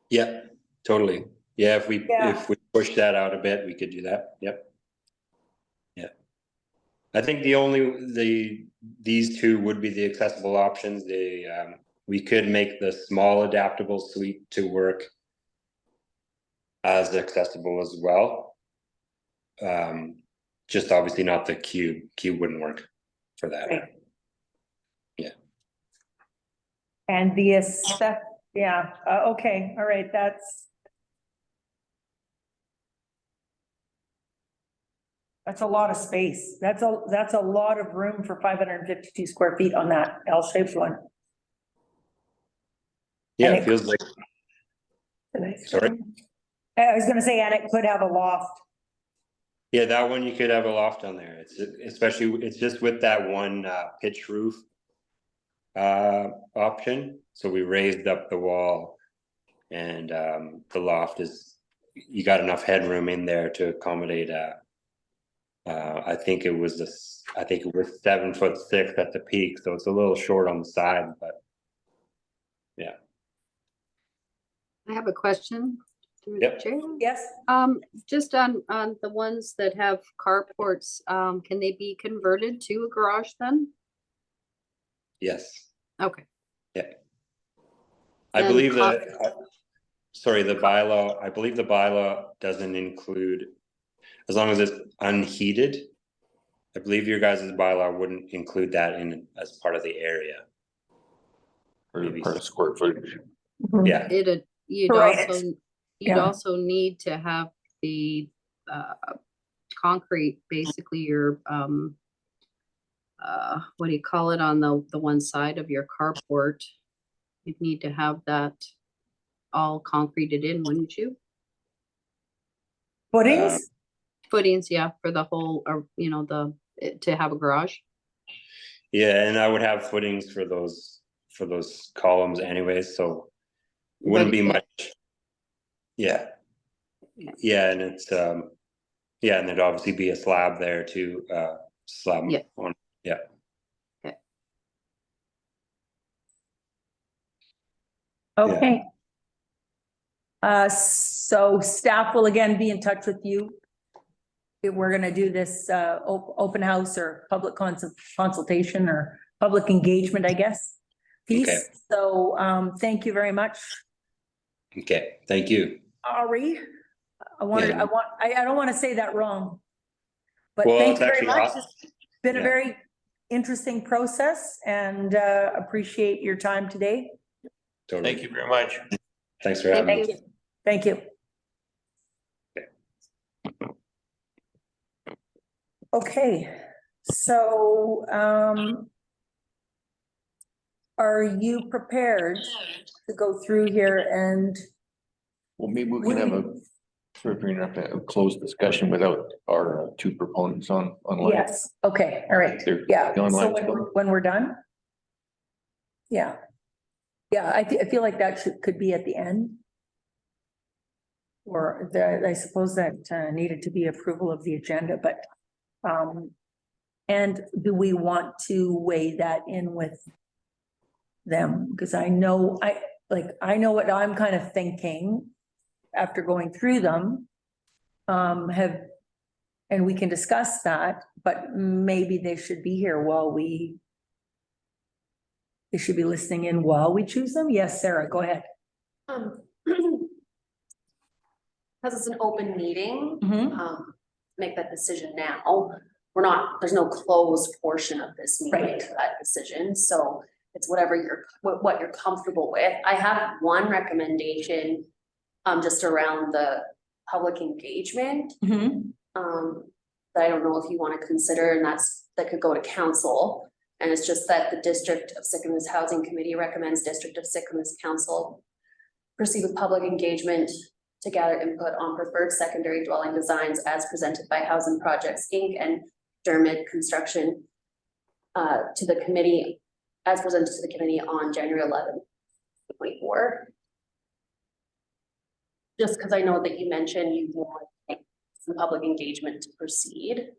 Yeah, totally. Yeah, if we Yeah. push that out a bit, we could do that. Yep. Yeah. I think these 2 would be the accessible options. We could make the small adaptable suite to work as accessible as well. Just obviously not the cube. Cube wouldn't work for that. Right. Yeah. And the yeah, okay, all right, that's a lot of space. That's a lot of room for 552 square feet on that L-shaped one. Yeah, And it feels like. Sorry. I was gonna say, and it could have a loft. Yeah, that one you could have a loft on there. It's just with that one pitch roof option. So we raised up the wall, and the loft you got enough headroom in there to accommodate I think it was 7'6" at the peak, so it's a little short on the side, but yeah. I have a question. through the Yep. chair. Yes, Just on the ones that have carports, can they be converted to a garage then? Yes. Okay. I And believe that, sorry, I believe the bylaw doesn't include, as long as it's unheated, I believe your guys' bylaw wouldn't include that in as part of the area. Or part of square footage. Yeah, You'd Right. also, you'd Yeah. also need to have the concrete, basically your what do you call it, on the one side of your carport? You'd need to have that all concreted in, wouldn't you? Footings? Footings, yeah, for the whole, or to have a garage. yeah, and I would have footings for those columns anyways, so it wouldn't But be it- much. Yeah. Yeah, and it's yeah, and there'd obviously be a slab there too, slab Yeah. on, yeah. Okay. So staff will again be in touch with you. If we're gonna do this, open house or public consultation or public engagement, I guess. Okay. Piece. So, thank you very much, Okay, thank you. Ari. I Yeah. don't want to say that wrong. But Well, thank it's you very actually much. not- It's been a yeah. very interesting process and, appreciate your time today. Totally. Thank you very much. Thanks for having me. Thank you. Okay, so, are you prepared to go through here and, Well, maybe we can have we're bringing up a closed discussion without our two proponents online. yes, okay, all right, They're yeah, so online when still. when we're done? Yeah. Yeah, I feel like that could be at the end. Or I suppose that needed to be approval of the agenda, but, and do we want to weigh that in with them? Because I know, I know what I'm kind of thinking after going through them. And we can discuss that, but maybe they should be here while they should be listening in while we choose them. Yes, Sarah, go ahead. Because it's an open meeting, Mhm. make that decision now. There's no closed portion of this meeting Right. for that decision, so it's whatever what you're comfortable with. I have one recommendation, just around the public engagement, Mhm. that I don't know if you want to consider, and that could go to council. And it's just that the District of Sycamoose Housing Committee recommends District of Sycamoose Council proceed with public engagement to gather input on preferred secondary dwelling designs as presented by Housing Projects, Inc. and Dermot Construction to the committee, as presented to the committee on January 11th, 2024. Just because I know that you mentioned you want some public engagement to proceed.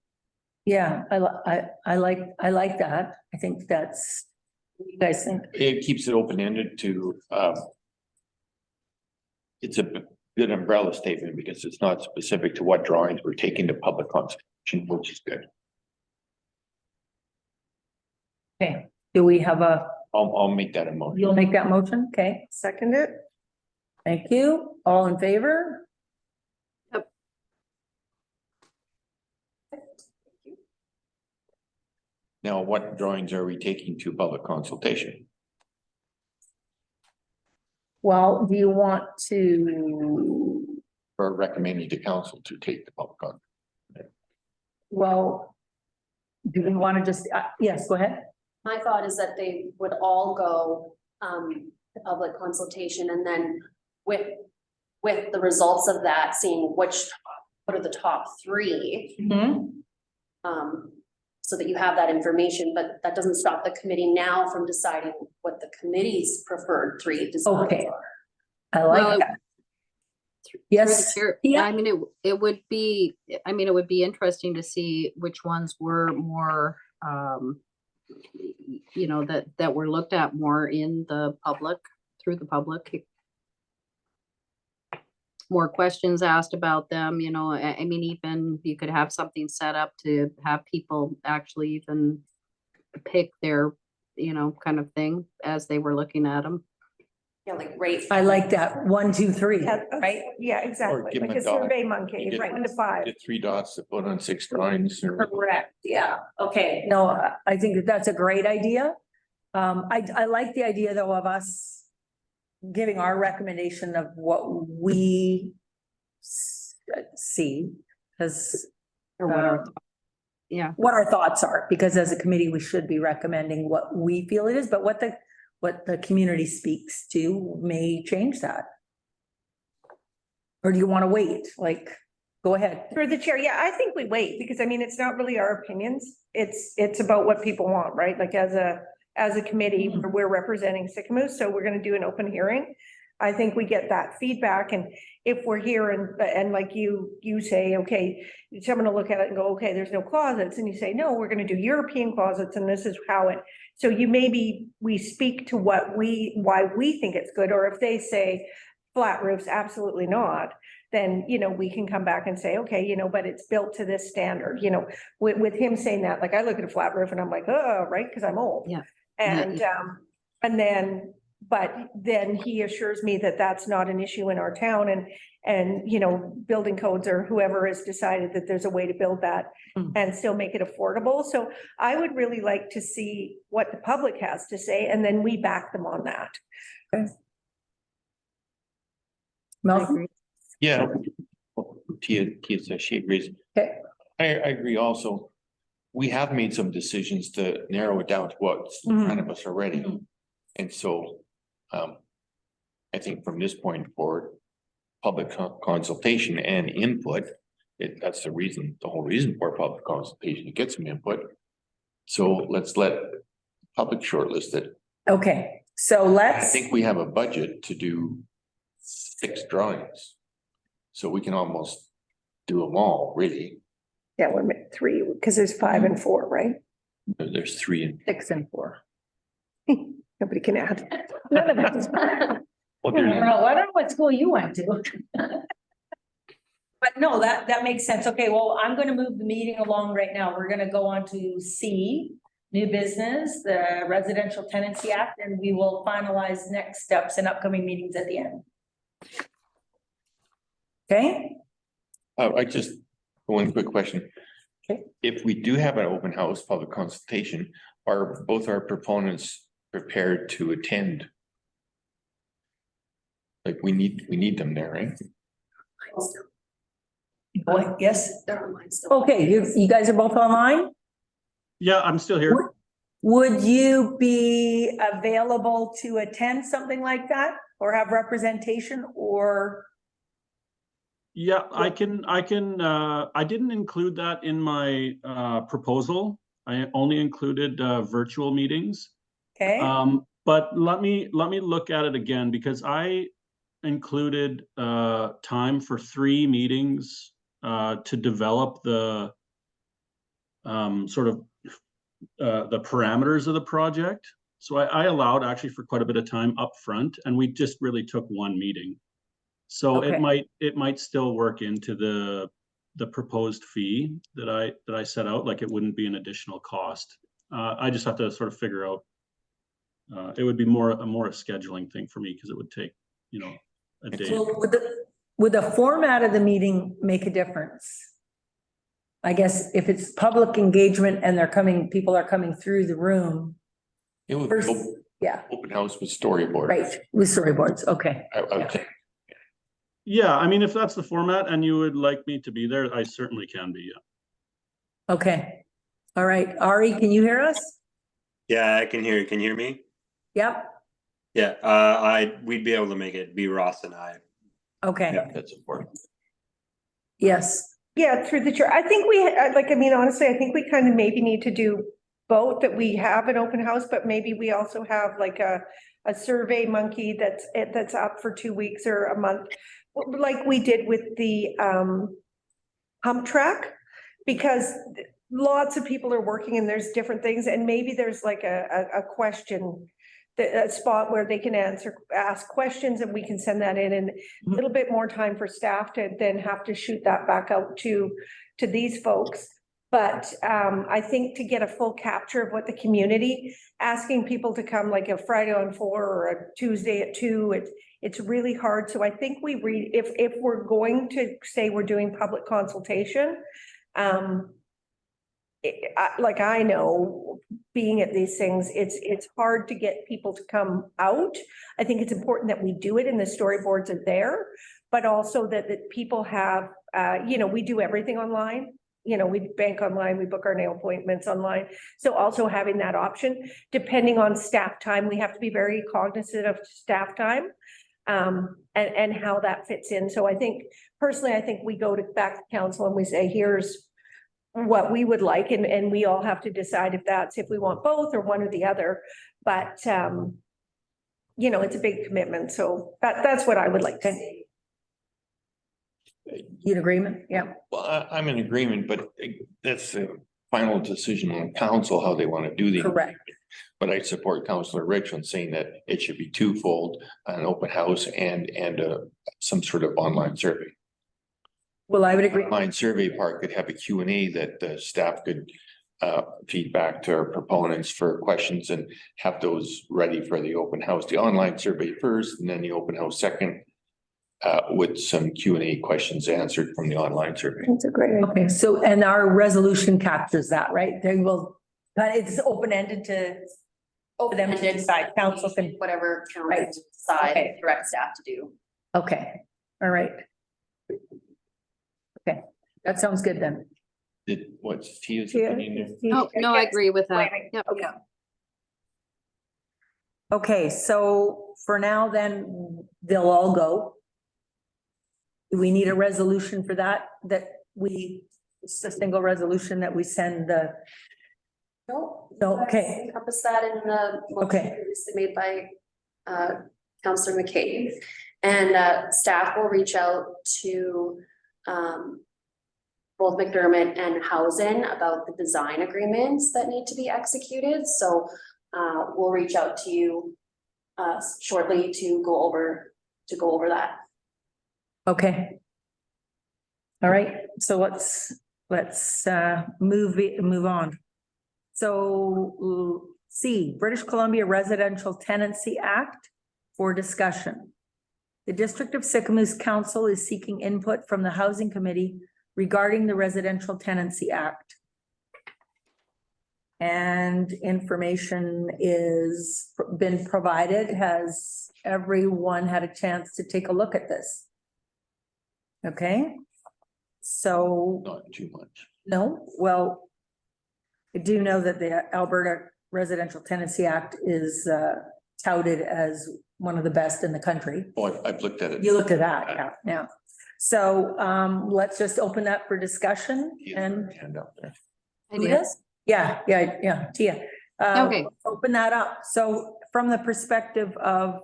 Yeah, I like that. I think that's, what do you guys think? It keeps it open-ended to, it's a good umbrella statement because it's not specific to what drawings we're taking to public consultation, which is good. Okay, do we have I'll make that a motion. you'll make that motion? Okay, Second it. thank you. All in favor? Now, what drawings are we taking to public consultation? Well, do you want to, Or recommending to council to take the public on? well, do we want to just, yes, go ahead. My thought is that they would all go to public consultation, and then with the results of that, seeing what are the top three. So that you have that information, but that doesn't stop the committee now from deciding what the committee's preferred three designs Okay. are. I Well, like that. Through the Yes, chair, yeah. I mean, it would be interesting to see which ones were more, that were looked at more in the public, through the public. More questions asked about them, I mean, even you could have something set up to have people actually even pick their, kind of thing as they were looking at them. Yeah, like rate. I like that, 1, 2, 3, Yeah, right? Yeah, exactly, give 'em like a a dot. survey monkey, You get- 1 to 5. Get 3 dots to put on 6 drawings. or- Correct, yeah, okay, no, I think that that's a great idea. I like the idea though of us giving our recommendation of what we see, because Or what are, um, yeah, what our thoughts are, because as a committee, we should be recommending what we feel it is, but what the community speaks to may change that. Or do you want to wait? Like, go ahead. Through the chair, yeah, I think we wait, because I mean, it's not really our opinions, it's about what people want, right? Like as a committee, we're representing Sycamoose, so we're gonna do an open hearing. I think we get that feedback, and if we're here and like you say, okay, someone will look at it and go, okay, there's no closets, and you say, no, we're gonna do European closets, and this is how it. So we speak to why we think it's good, or if they say flat roofs, absolutely not, then, we can come back and say, okay, but it's built to this standard, with him saying that, like, I look at a flat roof and I'm like, oh, right, because I'm old. Yeah. And then, but then he assures me that that's not an issue in our town, and, building codes or whoever has decided that there's a way to build that and still make it affordable. So I would really like to see what the public has to say, and then we back them on that. Malcolm? Yeah. Tia says she agrees. Okay. I agree also. We have made some decisions to narrow it down to what's in front of us already. And so, I think from this point forward, public consultation and input, that's the whole reason for public consultation, to get some input. So let's let public shortlist it. Okay, so I let's, think we have a budget to do 6 drawings. So we can almost do them all, really. Yeah, we're at 3, because there's 5 and 4, right? There's 3 and 6 and 4. Nobody can add. None of it is. well, I don't there's- know, I don't know what school you went to. But no, that makes sense. Okay, well, I'm gonna move the meeting along right now. We're gonna go on to C, new business, the Residential Tenancy Act, and we will finalize next steps and upcoming meetings at the end. Okay, I just, one quick question. Okay. If we do have an open house public consultation, are both our proponents prepared to attend? Like, we need them there, right? what, yes, They're online still. okay, you guys are both online? yeah, I'm still here. Would you be available to attend something like that or have representation or? Yeah, I didn't include that in my proposal. I only included virtual meetings. Okay, But let me look at it again, because I included time for 3 meetings to develop the sort of the parameters of the project. So I allowed actually for quite a bit of time up front, and we just really took 1 meeting. So Okay. it might still work into the proposed fee that I set out, like it wouldn't be an additional cost. I just have to sort of figure out, it would be more a scheduling thing for me, because it would take, a day. so would the format of the meeting make a difference? I guess if it's public engagement and people are coming through the room, It would First- be yeah, open house with storyboard. right, with storyboards, okay. I would think. Yeah, I mean, if that's the format and you would like me to be there, I certainly can be, yeah. Okay, all right, Ari, can you hear us? Yeah, I can hear you. Can you hear me? Yep, Yeah, we'd be able to make it, be Ross and I. okay, Yeah. That's important. yes, Yeah, through the chair. I think honestly, I think we kind of maybe need to do both, that we have an open house, but maybe we also have like a survey monkey that's up for 2 weeks or a month, like we did with the hump track, because lots of people are working and there's different things, and maybe there's like a question, a spot where they can ask questions, and we can send that in, and a little bit more time for staff to then have to shoot that back out to these folks. But I think to get a full capture of what the community, asking people to come like a Friday on 4 or a Tuesday at 2, it's really hard. So I think if we're going to say we're doing public consultation, like I know, being at these things, it's hard to get people to come out. I think it's important that we do it and the storyboards are there, but also that people have, we do everything online. We bank online, we book our nail appointments online. So also having that option, depending on staff time, we have to be very cognizant of staff time and how that fits in. So I think, personally, I think we go back to council and we say, here's what we would like, and we all have to decide if we want both or one or the other. But, it's a big commitment. So that's what I would like to see. You in agreement? Yeah. Well, I'm in agreement, but that's the final decision on council, how they want to do the. Correct. But I support Councillor Richmond saying that it should be twofold, an open house and some sort of online survey. Well, I would agree. Online survey part could have a Q&A that the staff could feed back to our proponents for questions and have those ready for the open house. The online survey first and then the open house second, with some Q&A questions answered from the online survey. That's a great idea. Okay, so, and our resolution captures that, right? They will, but it's open-ended to them to decide. Council can, Whatever Right. council decide, Okay. direct staff to do. okay, all right. Okay, that sounds good then. What's Tia's Tia? opinion? No, I agree with that. Yep. Okay. Okay, so for now then, they'll all go. Do we need a resolution for that? It's a single resolution that we send the, No. no, okay, Encompass that in the motion Okay. previously made by Councillor McCabe. And staff will reach out to both McDermott and Housen about the design agreements that need to be executed. So we'll reach out to you shortly to go over that. okay. All right, so let's move on. So C, British Columbia Residential Tenancy Act for discussion. The District of Sycamoose Council is seeking input from the Housing Committee regarding the Residential Tenancy Act. And information is been provided. Has everyone had a chance to take a look at this? Okay, so Not too much. no, well, I do know that the Alberta Residential Tenancy Act is touted as one of the best in the country. Oh, I've looked at it. You looked at that, yeah. So let's just open that for discussion and Hand up there. I who do. does? Yeah, Tia. Okay. Open that up. So from the perspective of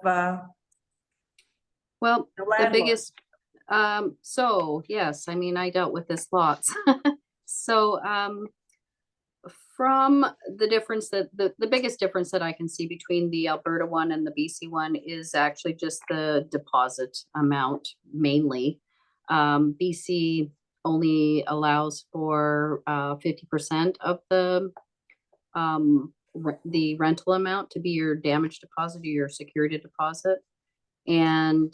Well, the the landlord. biggest, so yes, I mean, I dealt with this lots. So, from the difference that the biggest difference that I can see between the Alberta one and the BC one is actually just the deposit amount mainly. BC only allows for 50% of the rental amount to be your damage deposit or your security deposit. And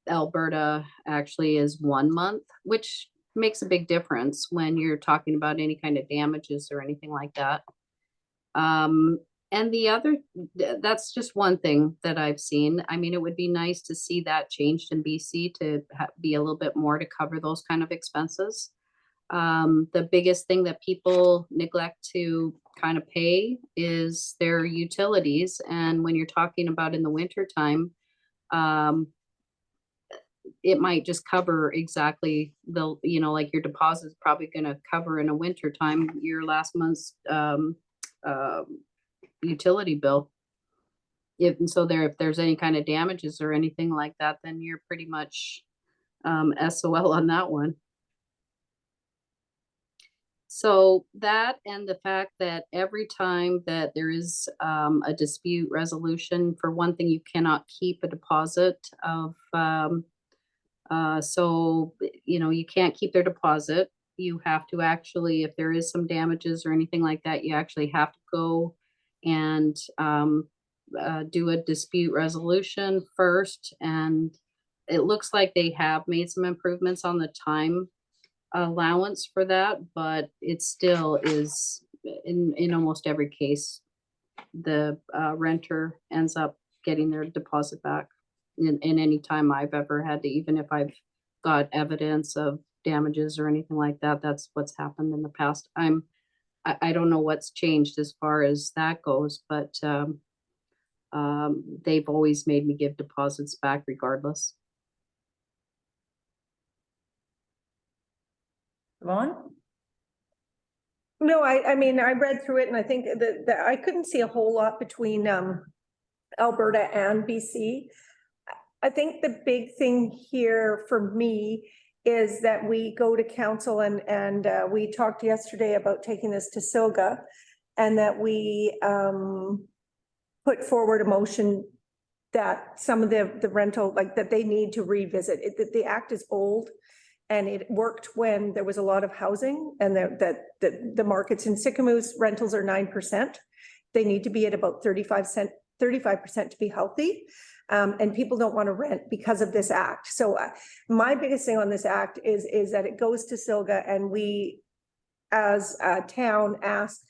Alberta actually is 1 month, which makes a big difference when you're talking about any kind of damages or anything like that. And the other, that's just one thing that I've seen. I mean, it would be nice to see that changed in BC to be a little bit more to cover those kind of expenses. The biggest thing that people neglect to kind of pay is their utilities. And when you're talking about in the winter time, it might just cover exactly the, like your deposit is probably going to cover in a winter time your last month's utility bill. If there's any kind of damages or anything like that, then you're pretty much SOL on that one. So that, and the fact that every time that there is a dispute resolution, for one thing, you cannot keep a deposit of, so, you can't keep their deposit. you have to actually, if there is some damages or anything like that, you actually have to go and do a dispute resolution first. And it looks like they have made some improvements on the time allowance for that, but it still is in almost every case, the renter ends up getting their deposit back in any time I've ever had to, even if I've got evidence of damages or anything like that. That's what's happened in the past. I don't know what's changed as far as that goes, but they've always made me give deposits back regardless. Vaughn? No, I mean, I read through it and I think that I couldn't see a whole lot between Alberta and BC. I think the big thing here for me is that we go to council and we talked yesterday about taking this to SILGA, and that we put forward a motion that some of the rental, like that they need to revisit it, that the act is old. And it worked when there was a lot of housing, and that the markets in Sicamous rentals are 9%. They need to be at about 35% to be healthy. And people don't want to rent because of this act. So my biggest thing on this act is that it goes to SILGA, and we as a town ask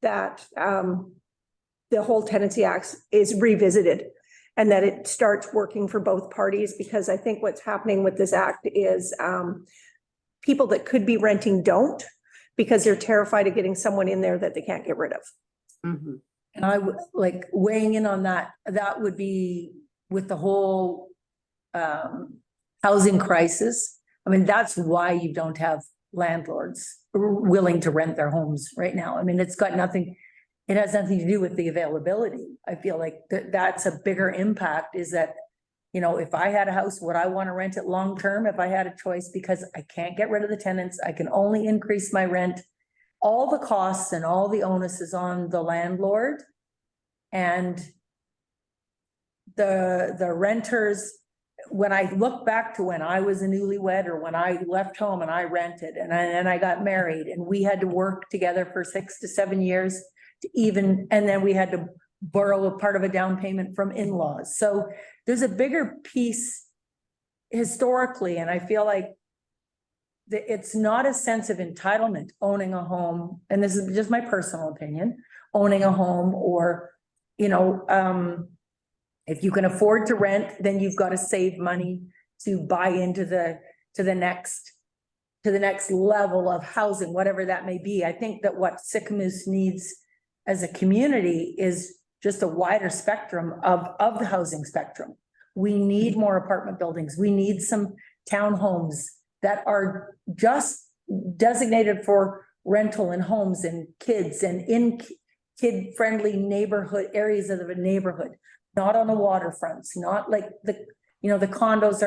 that the whole tenancy act is revisited, and that it starts working for both parties, because I think what's happening with this act is people that could be renting don't, because they're terrified of getting someone in there that they can't get rid of. Mm-hmm. And I would like weighing in on that. That would be with the whole housing crisis. I mean, that's why you don't have landlords willing to rent their homes right now. I mean, it has nothing to do with the availability. I feel like that's a bigger impact, is that, you know, if I had a house, would I want to rent it long-term if I had a choice? Because I can't get rid of the tenants. I can only increase my rent. All the costs and all the onus is on the landlord. And the renters, when I look back to when I was a newlywed, or when I left home and I rented and I got married, and we had to work together for 6 to 7 years to even, and then we had to borrow a part of a down payment from in-laws. So there's a bigger piece historically, and I feel like it's not a sense of entitlement owning a home, and this is just my personal opinion, owning a home, or, you know, if you can afford to rent, then you've got to save money to buy into the next level of housing, whatever that may be. I think that what Sicamous needs as a community is just a wider spectrum of the housing spectrum. We need more apartment buildings. We need some townhomes that are just designated for rental and homes and kids, and in kid-friendly neighborhood areas of the neighborhood, not on the waterfronts, not like the condos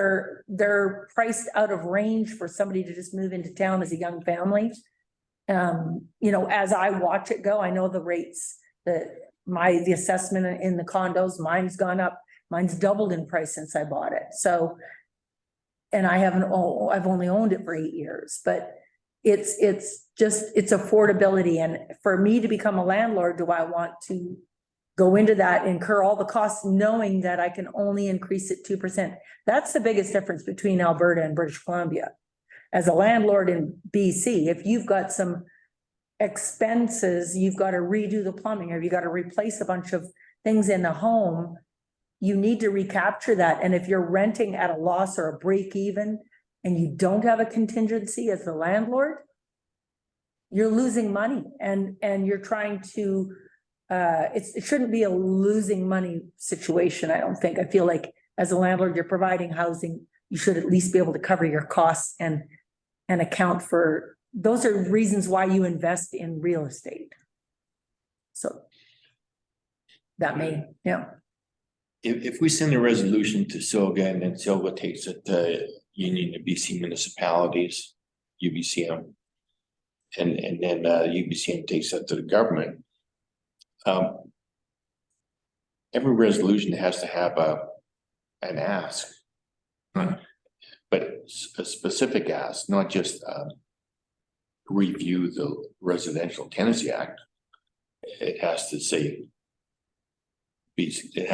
they're priced out of range for somebody to just move into town as a young family. As I watch it go, I know the rates, the assessment in the condos, mine's gone up, mine's doubled in price since I bought it. So, and I've only owned it for 8 years, but it's affordability. And for me to become a landlord, do I want to go into that, incur all the costs, knowing that I can only increase it 2%? That's the biggest difference between Alberta and British Columbia. As a landlord in BC, if you've got some expenses, you've got to redo the plumbing, or you got to replace a bunch of things in the home, you need to recapture that. And if you're renting at a loss or a break even, and you don't have a contingency as the landlord, you're losing money, and you're trying to, it shouldn't be a losing money situation, I don't think. I feel like as a landlord, you're providing housing, you should at least be able to cover your costs and account for, those are reasons why you invest in real estate. So that may, yeah. If we send a resolution to SILGA, and then SILGA takes it to Union of BC Municipalities, UBCM, and then UBCM takes it to the government, every resolution has to have an ask, but a specific ask, not just review the Residential Tenancy Act, it has to say, it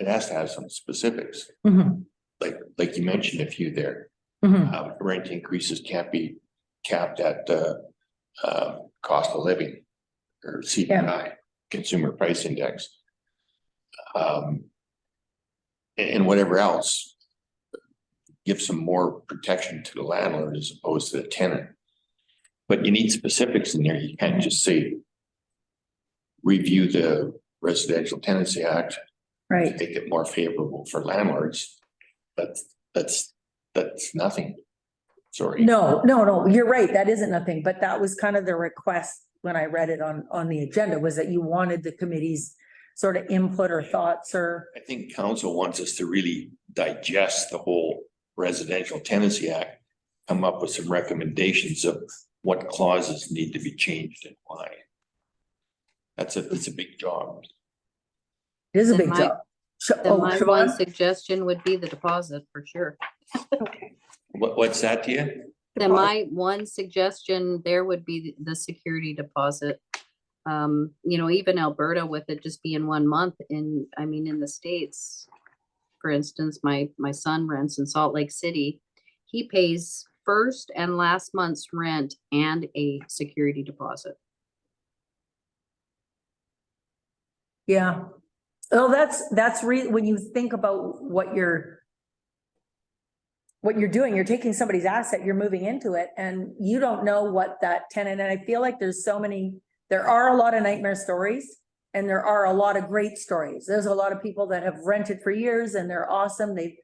has to have some specifics, Mhm, like you mentioned a few there. mhm. Rent increases can't be capped at cost of living or CPI, Consumer Price Index. And whatever else, give some more protection to the landlord as opposed to the tenant. But you need specifics in there. You can't just say review the Residential Tenancy Act to Right. make it more favorable for landlords. That's nothing. Sorry. No, you're right. That isn't nothing, but that was kind of the request when I read it on the agenda, was that you wanted the committee's sort of input or thoughts or, I think council wants us to really digest the whole Residential Tenancy Act, come up with some recommendations of what clauses need to be changed and why. It's a big job. it is a Then big my- job. Then my one Siobhan? suggestion would be the deposit for sure. What's that to you? Then my one suggestion there would be the security deposit. You know, even Alberta with it just being 1 month in the States. For instance, my son rents in Salt Lake City. He pays first and last month's rent and a security deposit. Yeah. Oh, that's when you think about what you're doing, you're taking somebody's asset, you're moving into it, and you don't know what that tenant, and I feel like there are a lot of nightmare stories and there are a lot of great stories. There's a lot of people that have rented for years and they're awesome. They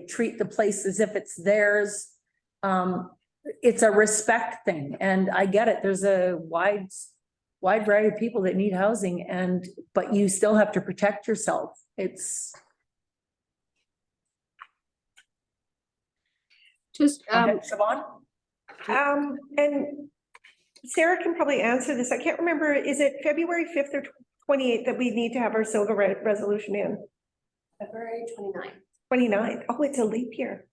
treat the place as if it's theirs. It's a respect thing, and I get it. There's a wide variety of people that need housing, but you still have to protect yourself. It's. Just, Siobhan? And Sarah can probably answer this. I can't remember, is it February 5th or 28th that we need to have our SOGA resolution in? February 29th, 29th. Oh, it's a leap year.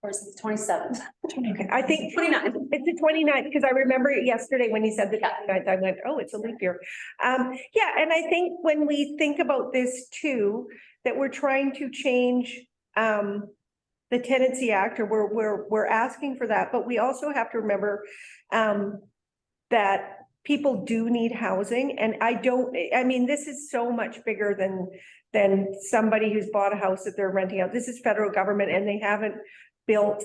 or is it 27th? Okay, I think 29th. it's the 29th, because I remember it yesterday when you said the 29th, I went, oh, it's a leap year. Yeah, and I think when we think about this too, that we're trying to change the Tenancy Act, or we're asking for that, but we also have to remember that people do need housing, and this is so much bigger than somebody who's bought a house that they're renting out. This is federal government, and they haven't built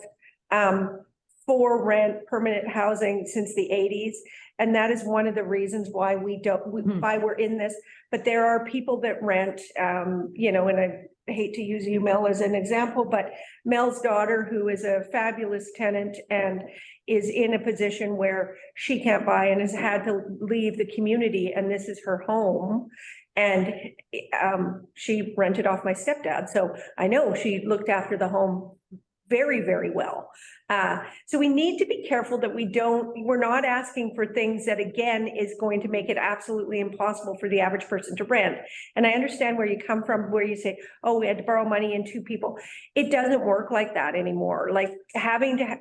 for rent permanent housing since the 80s. And that is one of the reasons why why we're in this. But there are people that rent, and I hate to use you, Mel, as an example, but Mel's daughter, who is a fabulous tenant and is in a position where she can't buy and has had to leave the community, and this is her home. And she rented off my stepdad. So I know she looked after the home very, very well. So we need to be careful that we're not asking for things that, again, is going to make it absolutely impossible for the average person to rent. And I understand where you come from, where you say, oh, we had to borrow money in 2 people. It doesn't work like that anymore. Like having to have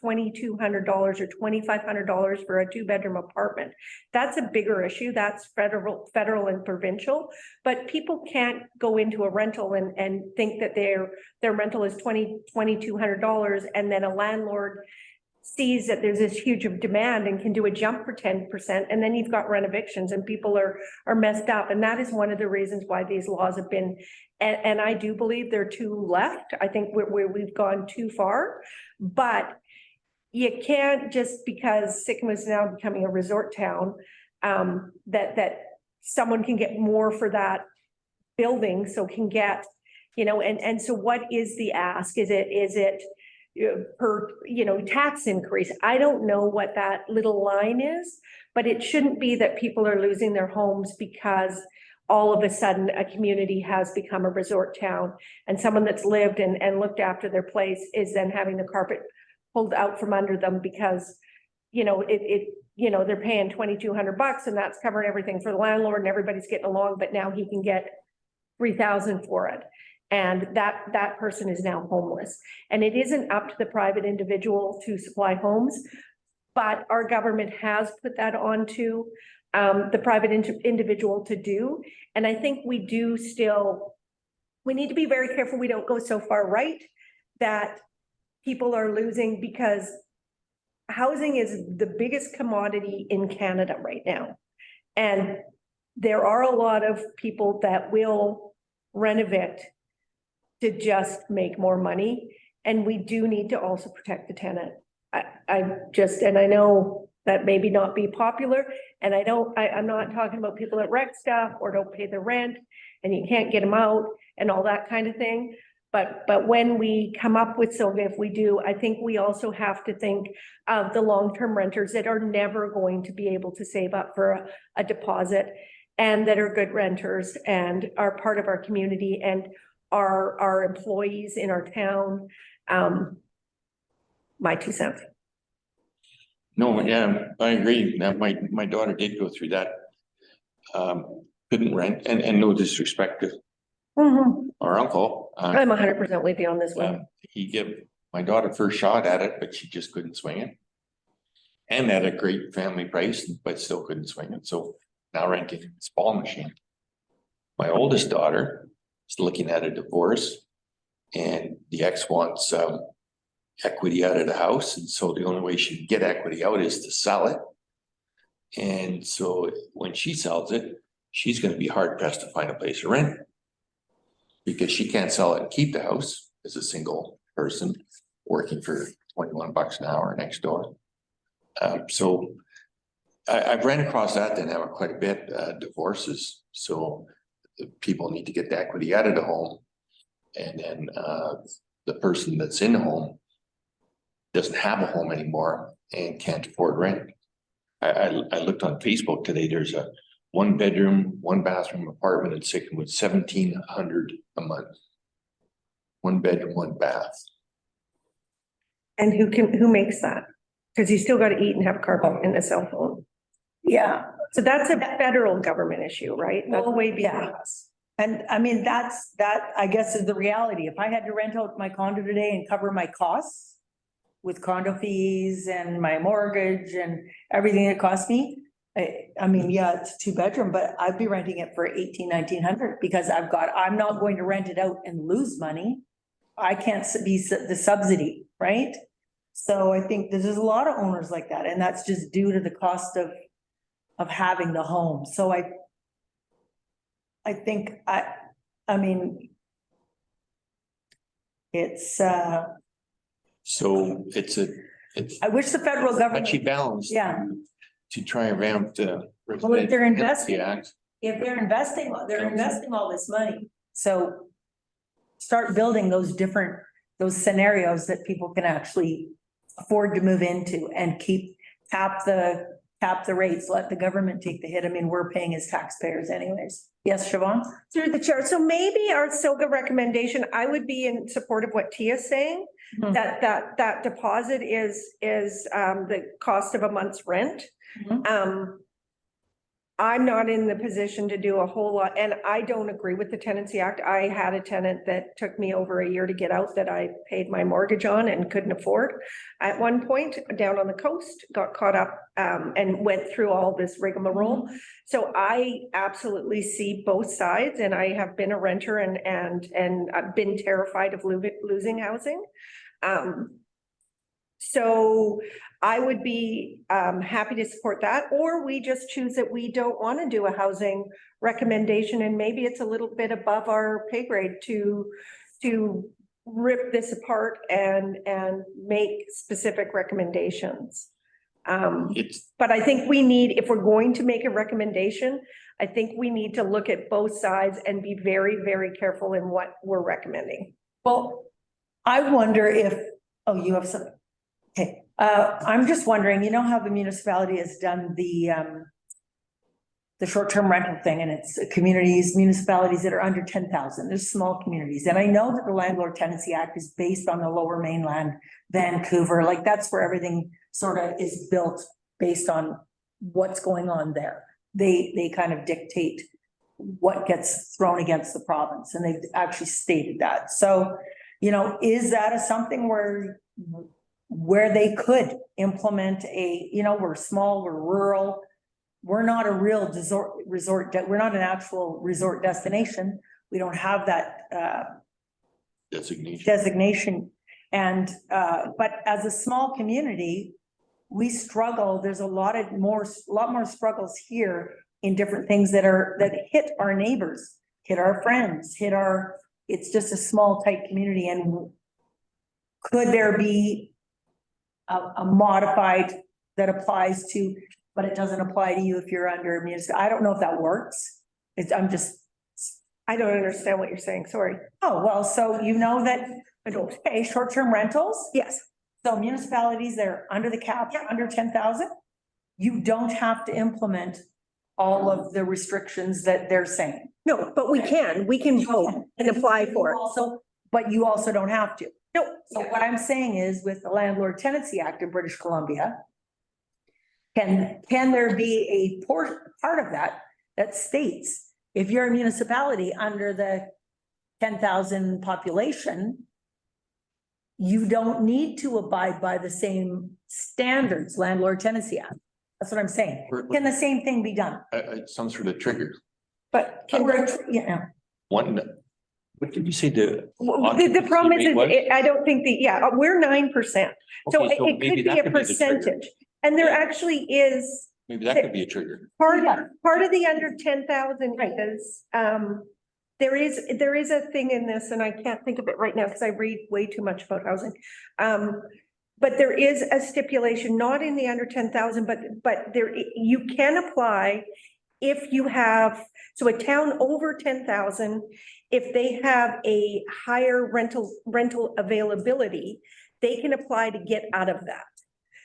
$2,200 or $2,500 for a 2-bedroom apartment, that's a bigger issue. That's federal and provincial. But people can't go into a rental and think that their rental is $2,200, and then a landlord sees that there's this huge demand and can do a jump for 10%, and then you've got rent evictions and people are messed up. And that is one of the reasons why these laws have been, and I do believe there are 2 left. I think we've gone too far, but you can't, just because Sycamore is now becoming a resort town, that someone can get more for that building, so can get, and so what is the ask? Is it per, tax increase? I don't know what that little line is, but it shouldn't be that people are losing their homes because all of a sudden a community has become a resort town, and someone that's lived and looked after their place is then having the carpet pulled out from under them because, they're paying $2,200 and that's covering everything for the landlord and everybody's getting along, but now he can get $3,000 for it. And that person is now homeless. And it isn't up to the private individual to supply homes, but our government has put that onto the private individual to do. And I think we need to be very careful we don't go so far right that people are losing, because housing is the biggest commodity in Canada right now. And there are a lot of people that will renovate to just make more money. And we do need to also protect the tenant. And I know that maybe not be popular. And I'm not talking about people that wreck stuff or don't pay the rent and you can't get them out and all that kind of thing. But when we come up with, so if we do, I think we also have to think of the long-term renters that are never going to be able to save up for a deposit, and that are good renters and are part of our community and our employees in our town. My 2 cents. No, yeah, I agree. Now, my daughter did go through that. Couldn't rent, and no disrespect to our uncle. I'm 100% with you on this one. He gave my daughter first shot at it, but she just couldn't swing it. And at a great family price, but still couldn't swing it. So now renting a small machine. My oldest daughter is looking at a divorce, and the ex wants equity out of the house. And so the only way she can get equity out is to sell it. And so when she sells it, she's going to be hard pressed to find a place to rent, because she can't sell it and keep the house as a single person working for $21 an hour next door. So I've ran across that dynamic quite a bit, divorces. So people need to get the equity out of the home, and then the person that's in the home doesn't have a home anymore and can't afford rent. I looked on Facebook today. There's a 1-bedroom, 1-bathroom apartment in Sycamore with $1,700 a month. 1 bedroom, 1 bath. And who makes that? Because you still got to eat and have a car bill and a cell phone. Yeah. So that's a federal government issue, right? That's Well, way yeah. beyond us. And I mean, that I guess is the reality. If I had to rent out my condo today and cover my costs with condo fees and my mortgage and everything it costs me, I mean, yeah, it's a 2-bedroom, but I'd be renting it for $1,800-$1,900 because I'm not going to rent it out and lose money. I can't be the subsidy, right? So I think there's a lot of owners like that, and that's just due to the cost of having the home. So I think I mean, it's So it's I wish the federal government, touchy balance. yeah. To try and ramp the. Well, if they're investing, Act. if they're investing all this money, so start building those scenarios that people can actually afford to move into and tap the rates, let the government take the hit. I mean, we're paying as taxpayers anyways. Yes, Siobhan? Through the chair. So maybe our SILGA recommendation, I would be in support of what Tia's saying, Mhm. that deposit is the cost of a month's rent. Mhm. I'm not in the position to do a whole lot, and I don't agree with the Tenancy Act. I had a tenant that took me over a year to get out that I paid my mortgage on and couldn't afford. At one point, down on the coast, got caught up and went through all this rigmarole. So I absolutely see both sides, and I have been a renter and I've been terrified of losing housing. So I would be happy to support that, or we just choose that we don't want to do a housing recommendation, and maybe it's a little bit above our pay grade to rip this apart and make specific recommendations. But I think we need, if we're going to make a recommendation, I think we need to look at both sides and be very, very careful in what we're recommending. Well, I wonder if, you have some, okay. I'm just wondering, you know how the municipality has done the short-term rental thing, and it's municipalities that are under 10,000, there's small communities. And I know that the Landlord Tenancy Act is based on the Lower Mainland, Vancouver, like that's where everything sort of is built based on what's going on there. They kind of dictate what gets thrown against the province, and they've actually stated that. So, you know, is that a something where they could implement a, you know, we're small, we're rural, we're not a real we're not an actual resort destination. We don't have that designation. And, but as a small community, we struggle. There's a lot more struggles here in different things that hit our neighbors, hit our friends, it's just a small tight community. And could there be a modified that applies to, but it doesn't apply to you if you're under municipal? I don't know if that works. I don't understand what you're saying, sorry. Oh, well, so you know that, okay, short-term rentals. Yes. So municipalities that are under the cap, under 10,000, you don't have to implement all of the restrictions that they're saying. No, but we can vote and apply for it. Also, but you also don't have to. No. So what I'm saying is with the Landlord Tenancy Act in British Columbia, can there be a part of that states if you're a municipality under the 10,000 population, you don't need to abide by the same standards, Landlord Tenancy Act. That's what I'm saying. Can the same thing be done? Some sort of trigger. But One, what did you say the? the problem occupancy is, rate was? I don't think we're 9%. So Okay, it maybe could that be a could be the trigger. percentage. And there Yeah. actually is Maybe that could be a trigger. part of the under 10,000 is, there is a thing in this, and I can't think of it right now because I read way too much about housing. But there is a stipulation, not in the under 10,000, but there, you can apply if you have, so a town over 10,000, if they have a higher rental availability, they can apply to get out of that.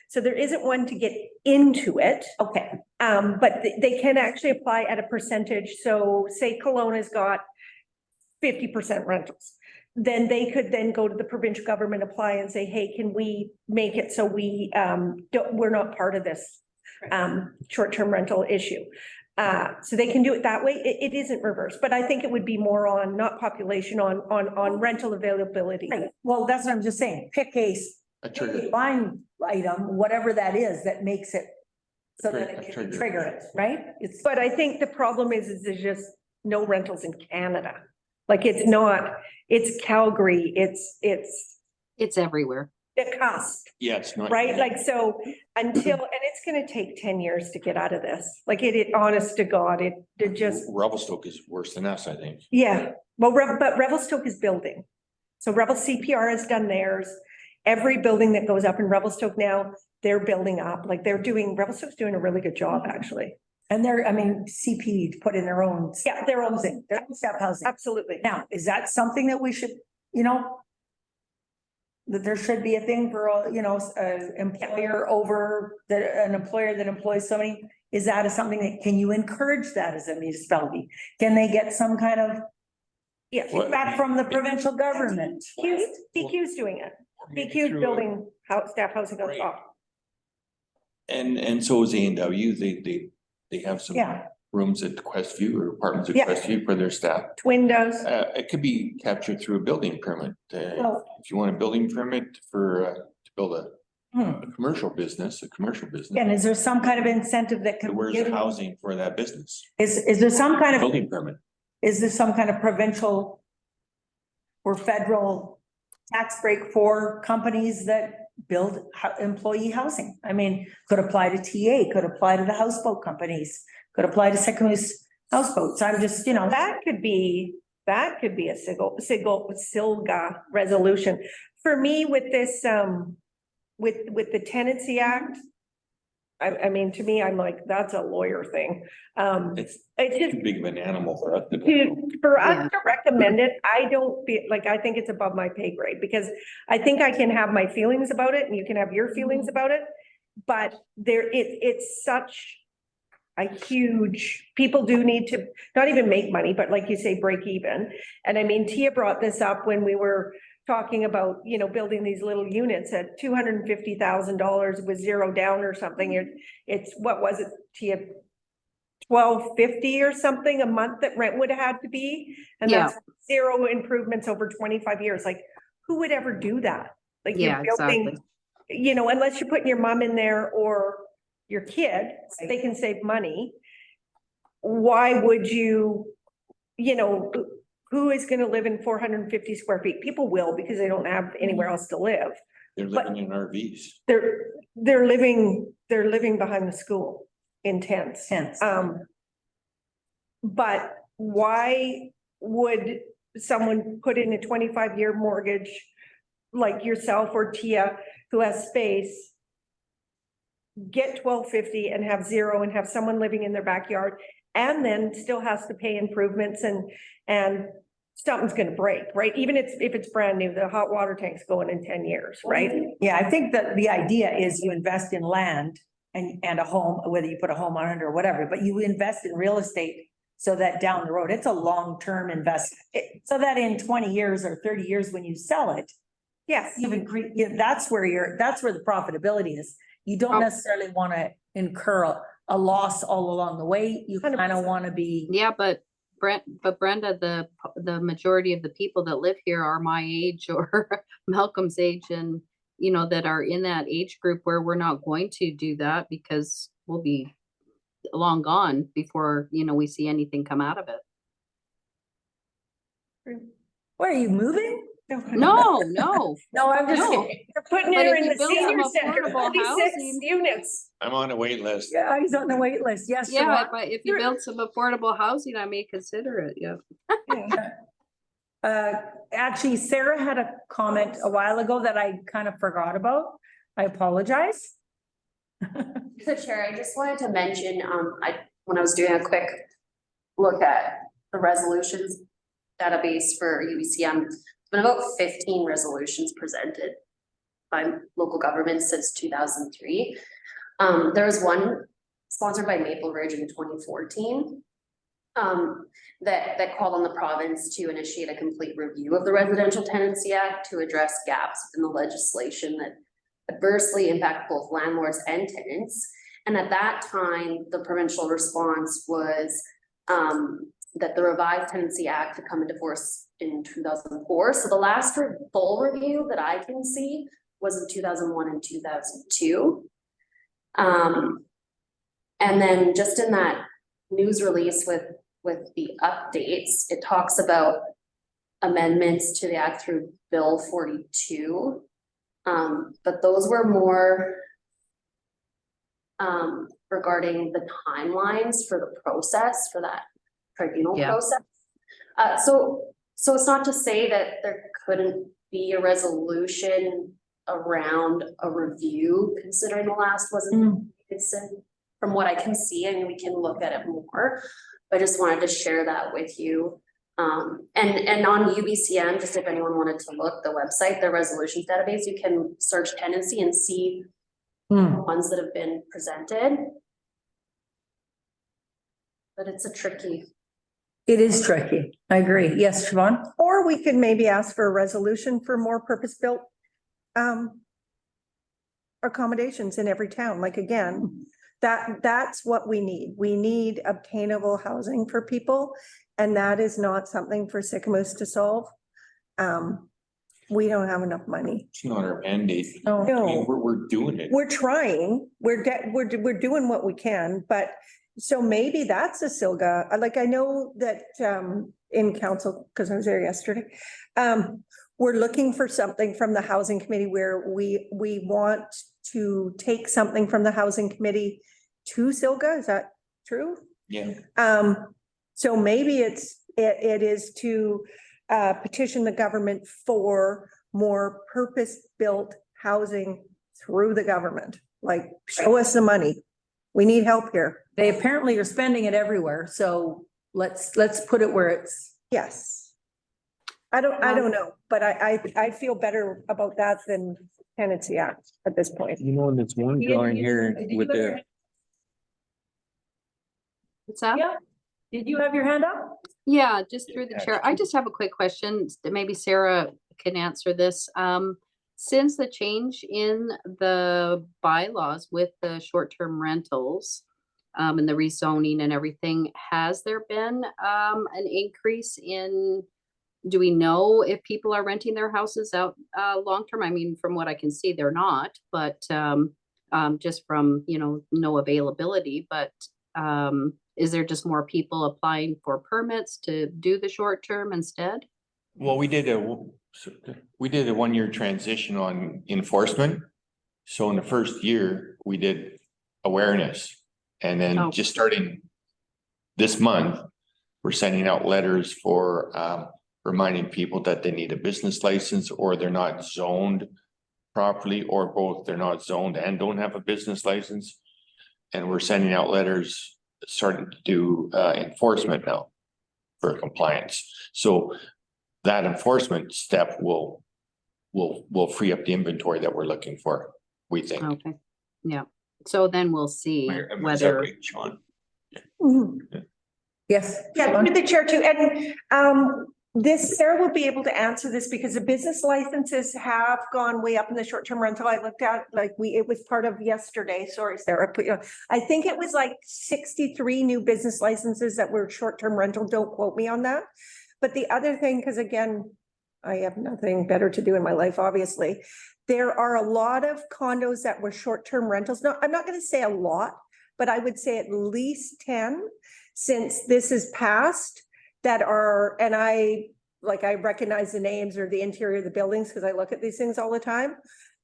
So there isn't one to get into it. Okay. But they can actually apply at a percentage. So say Kelowna's got 50% rentals. Then they could then go to the provincial government, apply and say, hey, can we make it so we're not part of this short-term rental issue. So they can do it that way. It isn't reversed, but I think it would be more on not population, on rental availability. Right. Well, that's what I'm just saying. Pick a trigger. line item, whatever that is, that makes it so that it can trigger it, right? But I think the problem is there's just no rentals in Canada. Like it's not, it's Calgary, It's everywhere. the cusp, Yeah, it's not. right? Like, so and it's gonna take 10 years to get out of this. Like it honest to God, it just, Revelstoke is worse than us, I think. yeah. Well, but Revelstoke is building. So Revel CPR has done theirs. Every building that goes up in Revelstoke now, they're building up, like Revelstoke's doing a really good job, actually. And CP put in their own. Yeah, their own thing, their own staff housing. Absolutely. Now, is that something that we should, that there should be a thing for, an employer an employer that employs somebody? Is that something that, can you encourage that as a municipality? Can they get some kind of Yeah. feedback from the provincial government? DQ's doing it. DQ's building staff housing on top. And so is A&W, they have some Yeah. rooms at Questview or apartments at Yeah. Questview for their staff. Twin does. It could be captured through a building permit. Well- If you want a building permit to build a Hmm. commercial business, And is there some kind of incentive that can be where's given? housing for that business? Is there some kind of, Building permit. is there some kind of provincial or federal tax break for companies that build employee housing? I mean, could apply to TA, could apply to the houseboat companies, could apply to Sicamous houseboats. I'm just, That could be a SILGA resolution. For me, with this, with the Tenancy Act, I mean, to me, I'm like, that's a lawyer thing. It's It's just too big of an animal for us to. for us to recommend it, I don't feel like, I think it's above my pay grade, because I think I can have my feelings about it and you can have your feelings about it. But it's such a huge, people do need to not even make money, but like you say, break even. And I mean, Tia brought this up when we were talking about, building these little units at $250,000 with zero down or something. It's, what was it, Tia? $12.50 or something a month that rent would have had to be. And Yeah. that's 0 improvements over 25 years. Like, who would ever do that? Like Yeah, you're building, exactly. you know, unless you're putting your mom in there or your kid, so they can save money. Why would you, you know, who is gonna live in 450 square feet? People will because they don't have anywhere else to live. They're living in RVs. They're living behind the school in tents. Hence. But why would someone put in a 25-year mortgage like yourself or Tia, who has space, get $12.50 and have 0 and have someone living in their backyard, and then still has to pay improvements and something's gonna break, right? Even if it's brand new, the hot water tank's going in 10 years, right? Yeah, I think that the idea is you invest in land and a home, whether you put a home on it or whatever, but you invest in real estate so that down the road, it's a long-term investment. So that in 20 years or 30 years, when you sell it, Yes, you've increased, that's where the profitability is. You don't necessarily want to incur a loss all along the way. You kind of 100%. want to be. Yeah, but Brenda, the majority of the people that live here are my age or Malcolm's age, and you know, that are in that age group where we're not going to do that because we'll be long gone before, you know, we see anything come out of it. What, are you moving? No, no. No, I'm just No. kidding. You're putting But her if in you the build senior some center, affordable 36 housing- units. I'm on a wait list. Yeah, he's on the wait list. Yes, Yeah, Siobhan? if you build some affordable housing, I may consider it, yeah. Actually, Sarah had a comment a while ago that I kind of forgot about. I apologize. So Chair, I just wanted to mention, when I was doing a quick look at the resolutions database for UBCM, there's been about 15 resolutions presented by local governments since 2003. There was one sponsored by Maple Ridge in 2014. That called on the province to initiate a complete review of the Residential Tenancy Act to address gaps in the legislation that adversely impact both landlords and tenants. And at that time, the provincial response was that the revised Tenancy Act had come into force in 2004. So the last full review that I can see was in 2001 and 2002. And then just in that news release with the updates, it talks about amendments to the Act through Bill 42. But those were more regarding the timelines for the process, for that tribunal process. So it's not to say that there couldn't be a resolution around a review, considering the last wasn't, it's from what I can see, and we can look at it more. I just wanted to share that with you. And on UBCM, just if anyone wanted to look, the website, the resolutions database, you can search tenancy and see the ones that have been presented. But it's a tricky. It is tricky. I agree. Yes, Siobhan? Or we could maybe ask for a resolution for more purpose-built accommodations in every town. Like, again, that's what we need. We need obtainable housing for people, and that is not something for Sycamoose to solve. We don't have enough money. It's not our mandate. No. I mean, we're doing it. We're trying, we're doing what we can, but so maybe that's a Silga. Like, I know that in council, because I was there yesterday, we're looking for something from the housing committee where we want to take something from the housing committee to Silga. Is that true? Yeah. So maybe it is to petition the government for more purpose-built housing through the government. Like, show us the money. We need help here. They apparently are spending it everywhere, so let's put it where it's. Yes. I don't know, but I feel better about that than Tenancy Act at this point. You know, and it's one drawing here with the. What's that? Yeah. Did you have your hand up? Yeah, just through the chair. I just have a quick question. Maybe Sarah can answer this. Since the change in the bylaws with the short-term rentals, and the rezoning and everything, has there been, an increase in, do we know if people are renting their houses out, long-term? I mean, from what I can see, they're not, but, just from, no availability, but, is there just more people applying for permits to do the short-term instead? Well, we did a 1-year transition on enforcement. So in the first year, we did awareness. And then Oh. just starting this month, we're sending out letters for reminding people that they need a business license, or they're not zoned properly, or both, they're not zoned and don't have a business license. And we're sending out letters, starting to do enforcement now for compliance. So that enforcement step will free up the inventory that we're looking for, we think. Okay, yeah, so then we'll see Am I whether, right, Sean? Yes. Yeah, through the chair too, and this, Sarah will be able to answer this because the business licenses have gone way up in the short-term rental. I looked at, it was part of yesterday, sorry, Sarah, I think it was like 63 new business licenses that were short-term rental, don't quote me on that. But the other thing, because again, I have nothing better to do in my life, obviously. There are a lot of condos that were short-term rentals. No, I'm not going to say a lot, but I would say at least 10 since this is passed that are, and I recognize the names or the interior of the buildings because I look at these things all the time,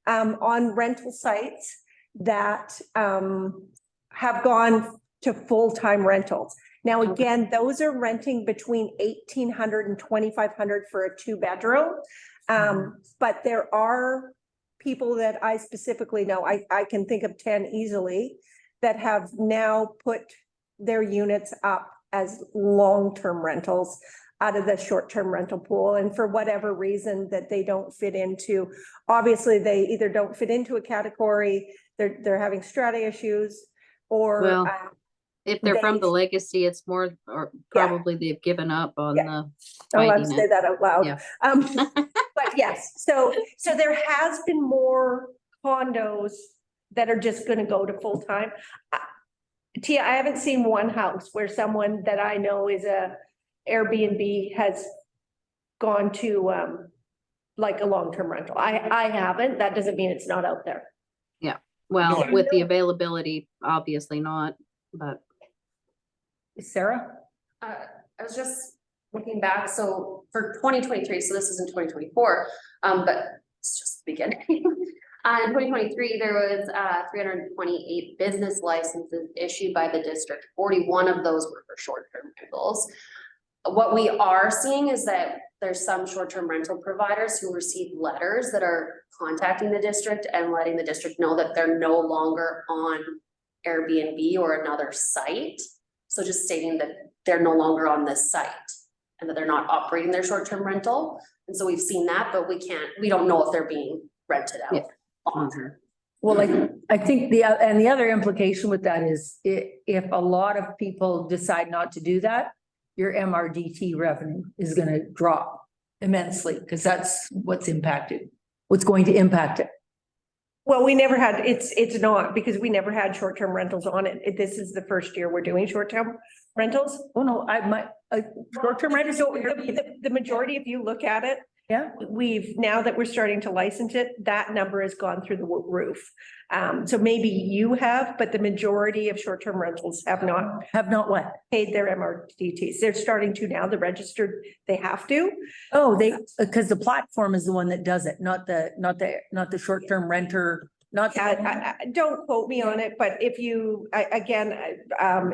on rental sites that have gone to full-time rentals. Now, again, those are renting between 1,800 and 2,500 for a 2-bedroom. But there are people that I specifically know, I can think of 10 easily, that have now put their units up as long-term rentals out of the short-term rental pool. And for whatever reason that they don't fit into, obviously they either don't fit into a category, they're having strata issues, or Well, if they're from the they- legacy, it's more, or Yeah. probably they've given up on Yeah. the I'll have to fighting say it. that out loud. Yeah. But yes, so there has been more condos that are just gonna go to full-time. Tia, I haven't seen one house where someone that I know is a Airbnb has gone to like a long-term rental. I haven't. That doesn't mean it's not out there. Well, No, with the availability, obviously not, but Sarah? I was just looking back, so for 2023, so this isn't 2024, but it's just the beginning. In 2023, there was 328 business licenses issued by the district. 41 of those were for short-term rentals. What we are seeing is that there's some short-term rental providers who receive letters that are contacting the district and letting the district know that they're no longer on Airbnb or another site. So just stating that they're no longer on this site and that they're not operating their short-term rental. And so we've seen that, but we don't know if they're being rented out. Yeah. long-term. Well, I think the other implication with that is if a lot of people decide not to do that, your MRDT revenue is going to drop immensely because that's what's going to impact it. Well, we never had, it's not, because we never had short-term rentals on it. This is the first year we're doing short-term rentals. Oh, no, short-term rentals. So the majority, if you look at it, Yeah. now that we're starting to license it, that number has gone through the roof. So maybe you have, but the majority of short-term rentals have not Have not what? paid their MRDTs. They're starting to now, the registered, they have to. Oh, because the platform is the one that does it, not the short-term renter, not. Don't quote me on it, but if you, again,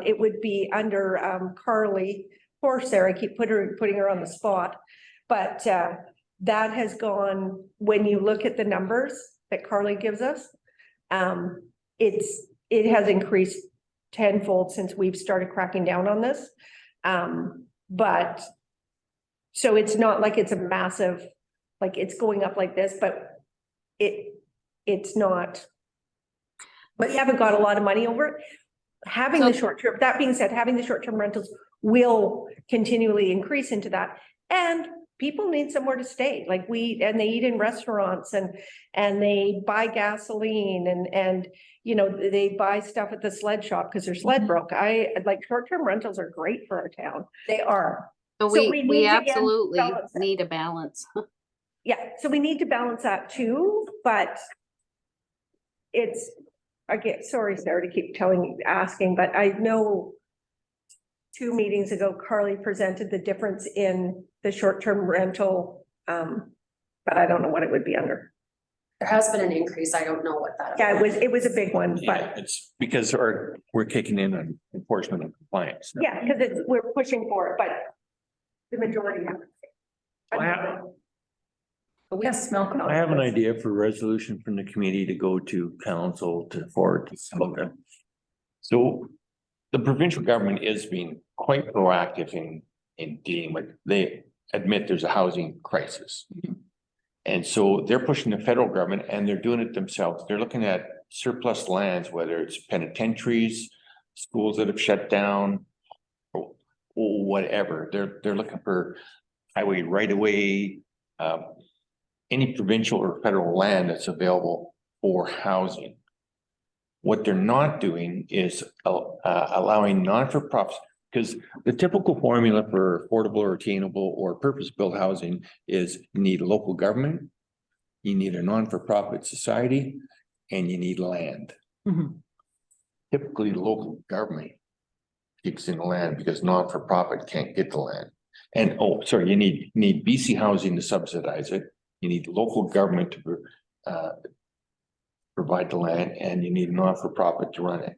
it would be under Carly. Poor Sarah, I keep putting her on the spot, but that has gone, when you look at the numbers that Carly gives us, it has increased tenfold since we've started cracking down on this. But so it's not like it's a massive, like it's going up like this, but it's not. But you haven't got a lot of money over it. Having the short term, that being said, having the short term rentals will continually increase into that. And people need somewhere to stay, like and they eat in restaurants and they buy gasoline and, you know, they buy stuff at the sled shop because their sled broke. Short-term rentals are great for our town. They are. So So we we need to, again, absolutely balance it. need a balance. Yeah, so we need to balance that too, but it's, again, sorry, Sarah, to keep asking, but I know 2 meetings ago, Carly presented the difference in the short-term rental, but I don't know what it would be under. There has been an increase. I don't know what that. Yeah, it was a big one, Yeah, but it's because we're kicking in on enforcement and compliance. yeah, because we're pushing for it, but the majority haven't. Yes, Malcolm. I have an idea for resolution from the committee to go to council to forward to some of them. So the provincial government is being quite proactive in dealing with, they admit there's a housing crisis. And so they're pushing the federal government and they're doing it themselves. They're looking at surplus lands, whether it's penitentiaries, schools that have shut down, or whatever. They're looking for highway right of way, any provincial or federal land that's available for housing. What they're not doing is allowing non-for-profits, because the typical formula for affordable or attainable or purpose-built housing is you need local government, you need a non-for-profit society, and you need land. Mhm. Typically, local government kicks in the land because non-for-profit can't get the land. And, oh, sorry, you need BC Housing to subsidize it. You need local government to provide the land, and you need a not-for-profit to run it.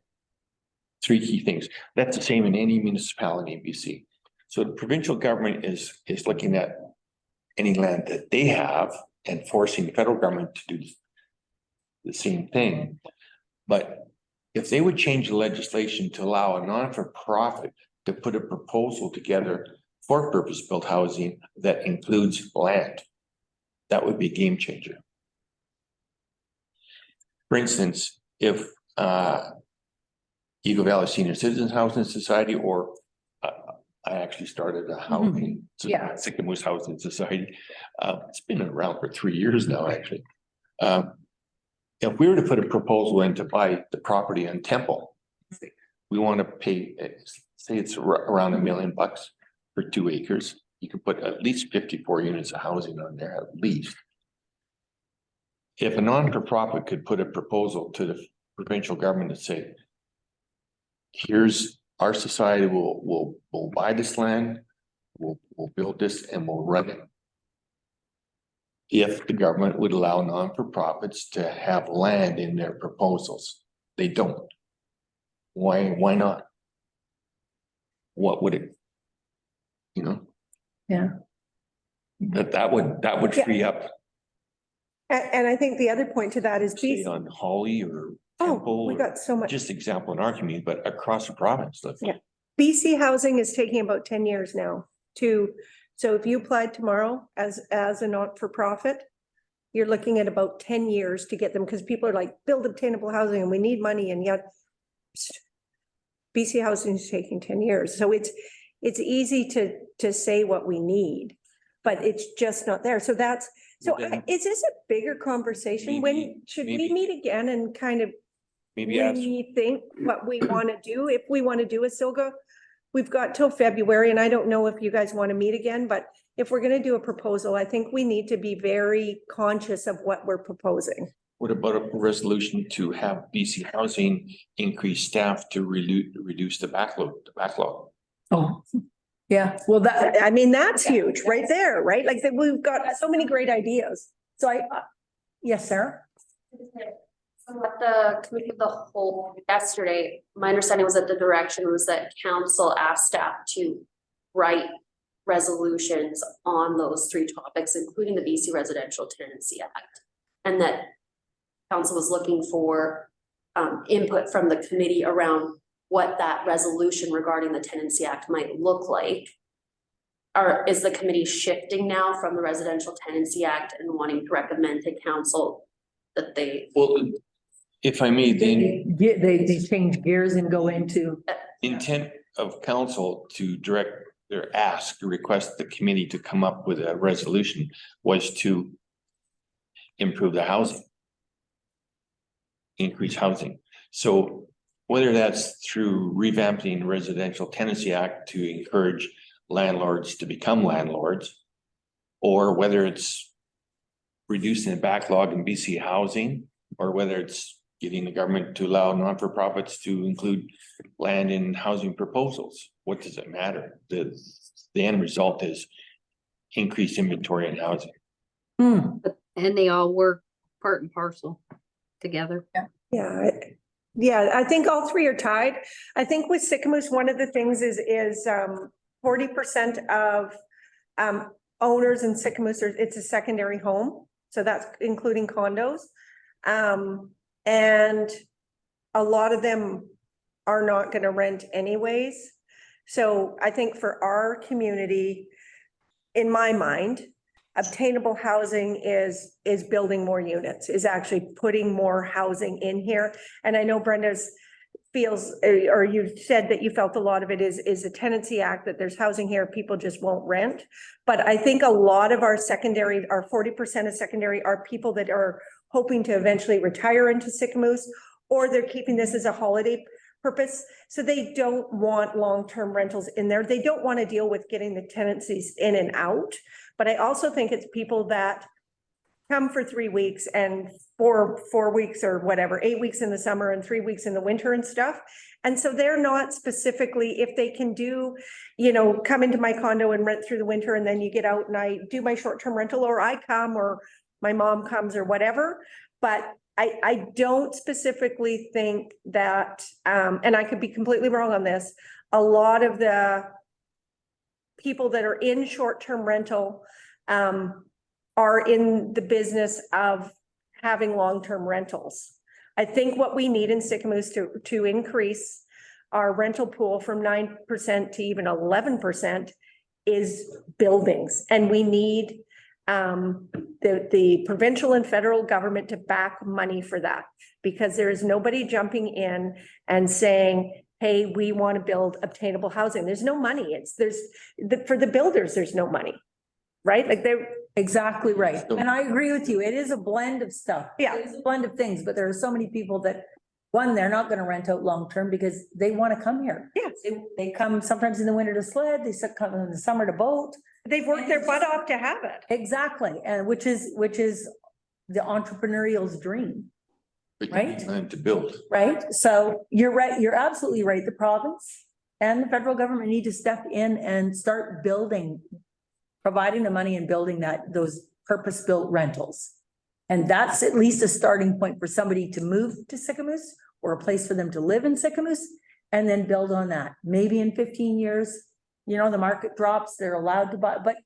3 key things. That's the same in any municipality in BC. So the provincial government is looking at any land that they have and forcing the federal government to do the same thing. But if they would change the legislation to allow a non-for-profit to put a proposal together for purpose-built housing that includes land, that would be a game changer. For instance, if Eagle Valley Senior Citizens Housing Society, or I actually started a housing, Yeah. Sycamoose Housing Society. It's been around for 3 years now, actually. If we were to put a proposal in to buy the property on Temple, we want to pay, say it's around $1 million for 2 acres. You can put at least 54 units of housing on there, at least. If a non-for-profit could put a proposal to the provincial government to say, here's our society will buy this land, we'll build this and we'll run it. If the government would allow non-for-profits to have land in their proposals, they don't. Why not? What would it, you know? Yeah. That would Yeah. free up, And I think the other point to that is say on Holly or Temple. we or got so much. Just example in our community, but across the province. Yeah. BC Housing is taking about 10 years now so if you applied tomorrow as a not-for-profit, you're looking at about 10 years to get them, because people are like, build obtainable housing and we need money, and yet BC Housing is taking 10 years. So it's easy to say what we need, but it's just not there. So Then- is this a bigger conversation? When should we maybe- meet again and kind of Maybe ask, rethink what we want to do? If we want to do a SILGA, we've got till February, and I don't know if you guys want to meet again, but if we're going to do a proposal, I think we need to be very conscious of what we're proposing. what about a resolution to have BC Housing increase staff to reduce the backlog? Oh, yeah. Well, That's huge right there, right? Like that we've got so many great ideas. so yes, Sarah? So at the committee of the whole yesterday, my understanding was that the direction was that council asked staff to write resolutions on those 3 topics, including the BC Residential Tenancy Act. And that council was looking for input from the committee around what that resolution regarding the Tenancy Act might look like. Or is the committee shifting now from the Residential Tenancy Act and wanting to recommend to council that they? Well, if I may, the They change gears and go into, intent of council to direct their ask, request the committee to come up with a resolution was to improve the housing. Increase housing. So whether that's through revamping Residential Tenancy Act to encourage landlords to become landlords, or whether it's reducing the backlog in BC housing, or whether it's getting the government to allow non-for-profits to include land in housing proposals, what does it matter? The end result is increased inventory in housing. And they all work part and parcel together. Yeah, I think all three are tied. I think with Sycamoose, one of the things is 40% of owners in Sycamoose, it's a secondary home. So that's including condos. And a lot of them are not going to rent anyways. So I think for our community, in my mind, obtainable housing is building more units, is actually putting more housing in here. And I know Brenda's feels, or you said that you felt a lot of it is a tenancy act, that there's housing here, people just won't rent. But I think a lot of our secondary, our 40% of secondary are people that are hoping to eventually retire into Sycamoose, or they're keeping this as a holiday purpose. So they don't want long-term rentals in there. They don't want to deal with getting the tenancies in and out. But I also think it's people that come for 3 weeks and four weeks or whatever, 8 weeks in the summer and 3 weeks in the winter and stuff. And so they're not specifically, if they can do, come into my condo and rent through the winter, and then you get out and I do my short-term rental, or I come, or my mom comes, or whatever. But I don't specifically think that, and I could be completely wrong on this, a lot of the people that are in short-term rental are in the business of having long-term rentals. I think what we need in Sycamoose to increase our rental pool from 9% to even 11% is buildings. And we need the provincial and federal government to back money for that, because there is nobody jumping in and saying, hey, we want to build obtainable housing. There's no money. For the builders, there's no money, right? Like they're Exactly right. And I agree with you. It is a blend of stuff. Yeah. It is a blend of things, but there are so many people that, one, they're not going to rent out long-term because they want to come here. Yes. They come sometimes in the winter to sled, they come in the summer to boat. They've worked their butt off to have it. Exactly. And which is the entrepreneurial's dream, But you Right. need land to build. right? So you're right. You're absolutely right. The province and the federal government need to step in and start building, providing the money and building those purpose-built rentals. And that's at least a starting point for somebody to move to Sycamoose, or a place for them to live in Sycamoose, and then build on that. Maybe in 15 years, the market drops, they're allowed to buy, but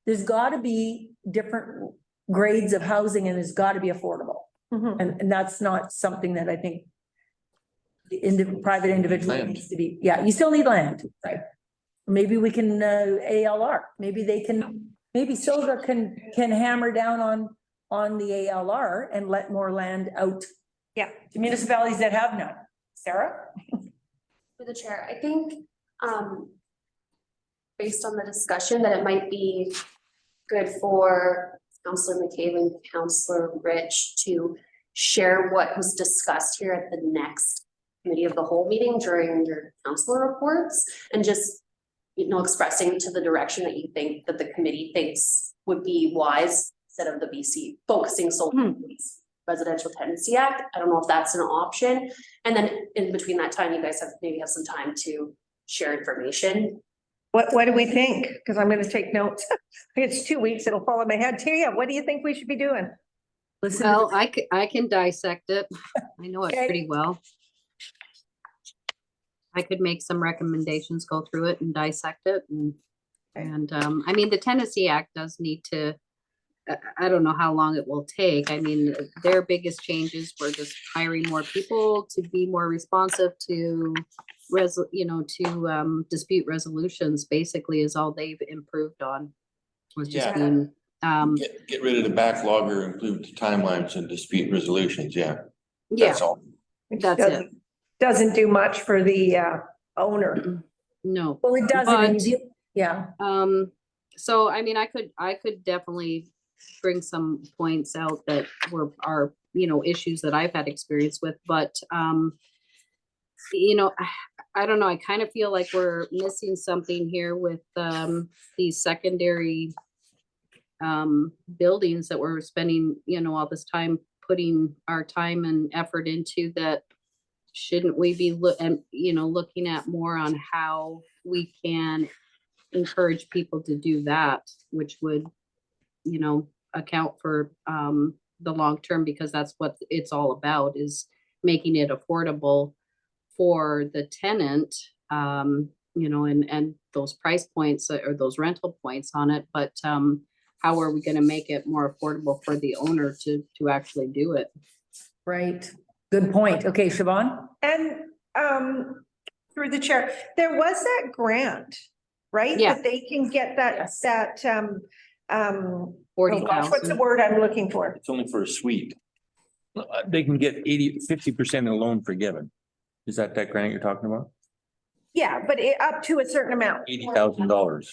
there's got to be different grades of housing, and there's got to be affordable. Mhm. And that's not something that I think the private individual Land. needs to be, you still need land, right? Maybe we can, ALR, maybe Silver can hammer down on the ALR and let more land out. Yeah. To municipalities that have none. Sarah? For the chair, I think, based on the discussion, that it might be good for Councillor McCabe and Councillor Rich to share what was discussed here at the next committee of the whole meeting during your councillor reports, and just, expressing to the direction that you think that the committee thinks would be wise, instead of the BC focusing solely on the Residential Tenancy Act. I don't know if that's an option. And then in between that time, you guys maybe have some time to share information. What do we think? Because I'm going to take notes. It's 2 weeks. It'll fall in my head too. Yeah. What do you think we should be doing? Listen, to Well, I can dissect it. I know it Okay. pretty well. I could make some recommendations, go through it and dissect it, and I mean, the Tenancy Act does need to, I don't know how long it will take. I mean, their biggest changes were just hiring more people to be more responsive to dispute resolutions, basically, is all they've improved on. Was just Yeah. being, Get rid of the backlog or improve the timelines and dispute resolutions, yeah, that's all. Which That's doesn't do much for the owner. no. well, it doesn't, and But- you Yeah, So I mean, I could definitely bring some points out that are, issues that I've had experience with, but, I don't know, I kind of feel like we're missing something here with, these secondary buildings that we're spending, all this time putting our time and effort into. That shouldn't we be looking at more on how we can encourage people to do that, which would, account for the long term, because that's what it's all about, is making it affordable for the tenant, and those price points or those rental points on it. But how are we going to make it more affordable for the owner to actually do it? right. Good point. Okay, Siobhan? And through the chair, there was that grant, right? Yeah. That they can get that, Yes. that, oh gosh, what's the 40,000. word I'm looking for? It's only for a suite. They can get 50% of the loan forgiven. Is that grant you're talking about? Yeah, but up to a certain amount. $80,000.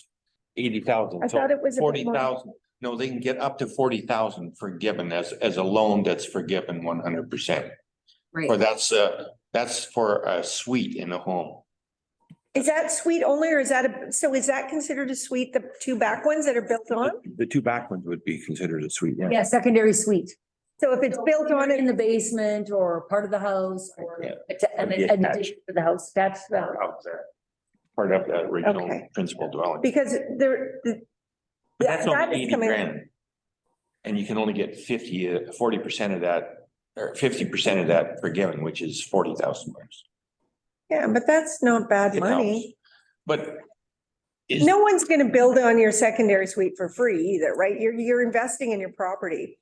80,000. I thought it was a bit more. 40,000. No, they can get up to 40,000 forgiven as a loan that's forgiven 100%. Right. Or that's for a suite in a home. Is that suite only, or is that so is that considered a suite, the two back ones that are built on? The two back ones would be considered a suite, yeah. Yeah, secondary suite. So if it's built on In it, the basement or part of the house or Yeah. an It'd be an attached. addition to the house, that's the. Out there. Part of the original Okay. principal dwelling. because there. But that's that only is 80 coming- grand. And you can only get 40% of that, or 50% of that forgiven, which is $40,000. Yeah, but that's not bad It money. helps. But is, No one's gonna build on your secondary suite for free either, right? You're investing in your property.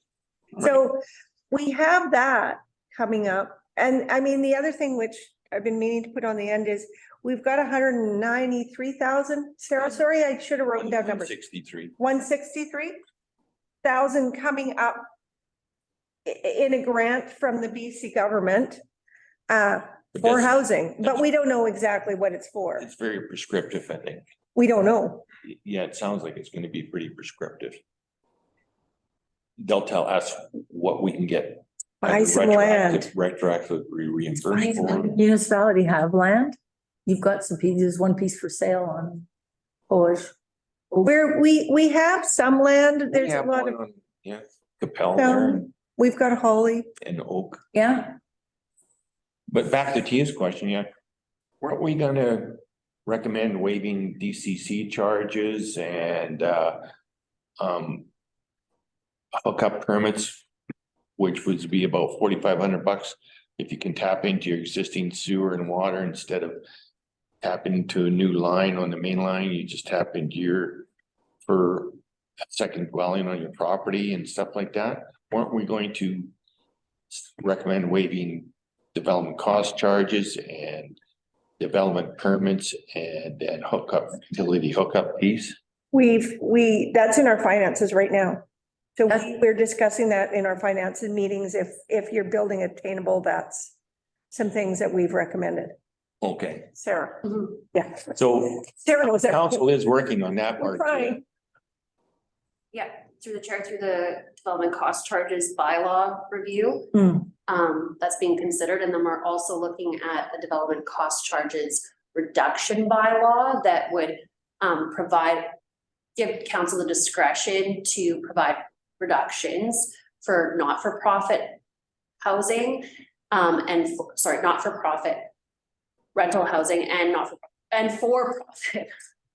So we have that coming up. And I mean, the other thing which I've been meaning to put on the end is we've got 193,000. Sarah, sorry, I should have written down numbers. 63. 163,000 coming up in a grant from the BC government for housing, but we don't know exactly what it's for. It's very prescriptive, I think. We don't know. Yeah, it sounds like it's gonna be pretty prescriptive. They'll tell us what we can get. Buy some land. Retroactively reimbursed for. Municipality have land. You've got there's one piece for sale on Polish. Where we have some land, We there's a have lot one of, on, yeah, Capel there we've got Holly. and Oak. Yeah, But back to Tia's question, yeah, weren't we gonna recommend waiving DCC charges and hookup permits, which would be about $4,500 if you can tap into your existing sewer and water instead of tapping into a new line on the main line, you just tap into for a second dwelling on your property and stuff like that. Weren't we going to recommend waiving development cost charges and development permits and utility hookup fees? That's in our finances right now. So That's- we're discussing that in our finances meetings. If you're building attainable, that's some things that we've recommended. Okay, Sarah, Mhm. yeah. so Sarah knows that. council is working on that We're part. trying. Yeah, through the chair, through the development cost charges bylaw review. Hmm. That's being considered, and then we're also looking at the development cost charges reduction bylaw that would give council the discretion to provide reductions for not-for-profit housing, not-for-profit rental housing and for-profit.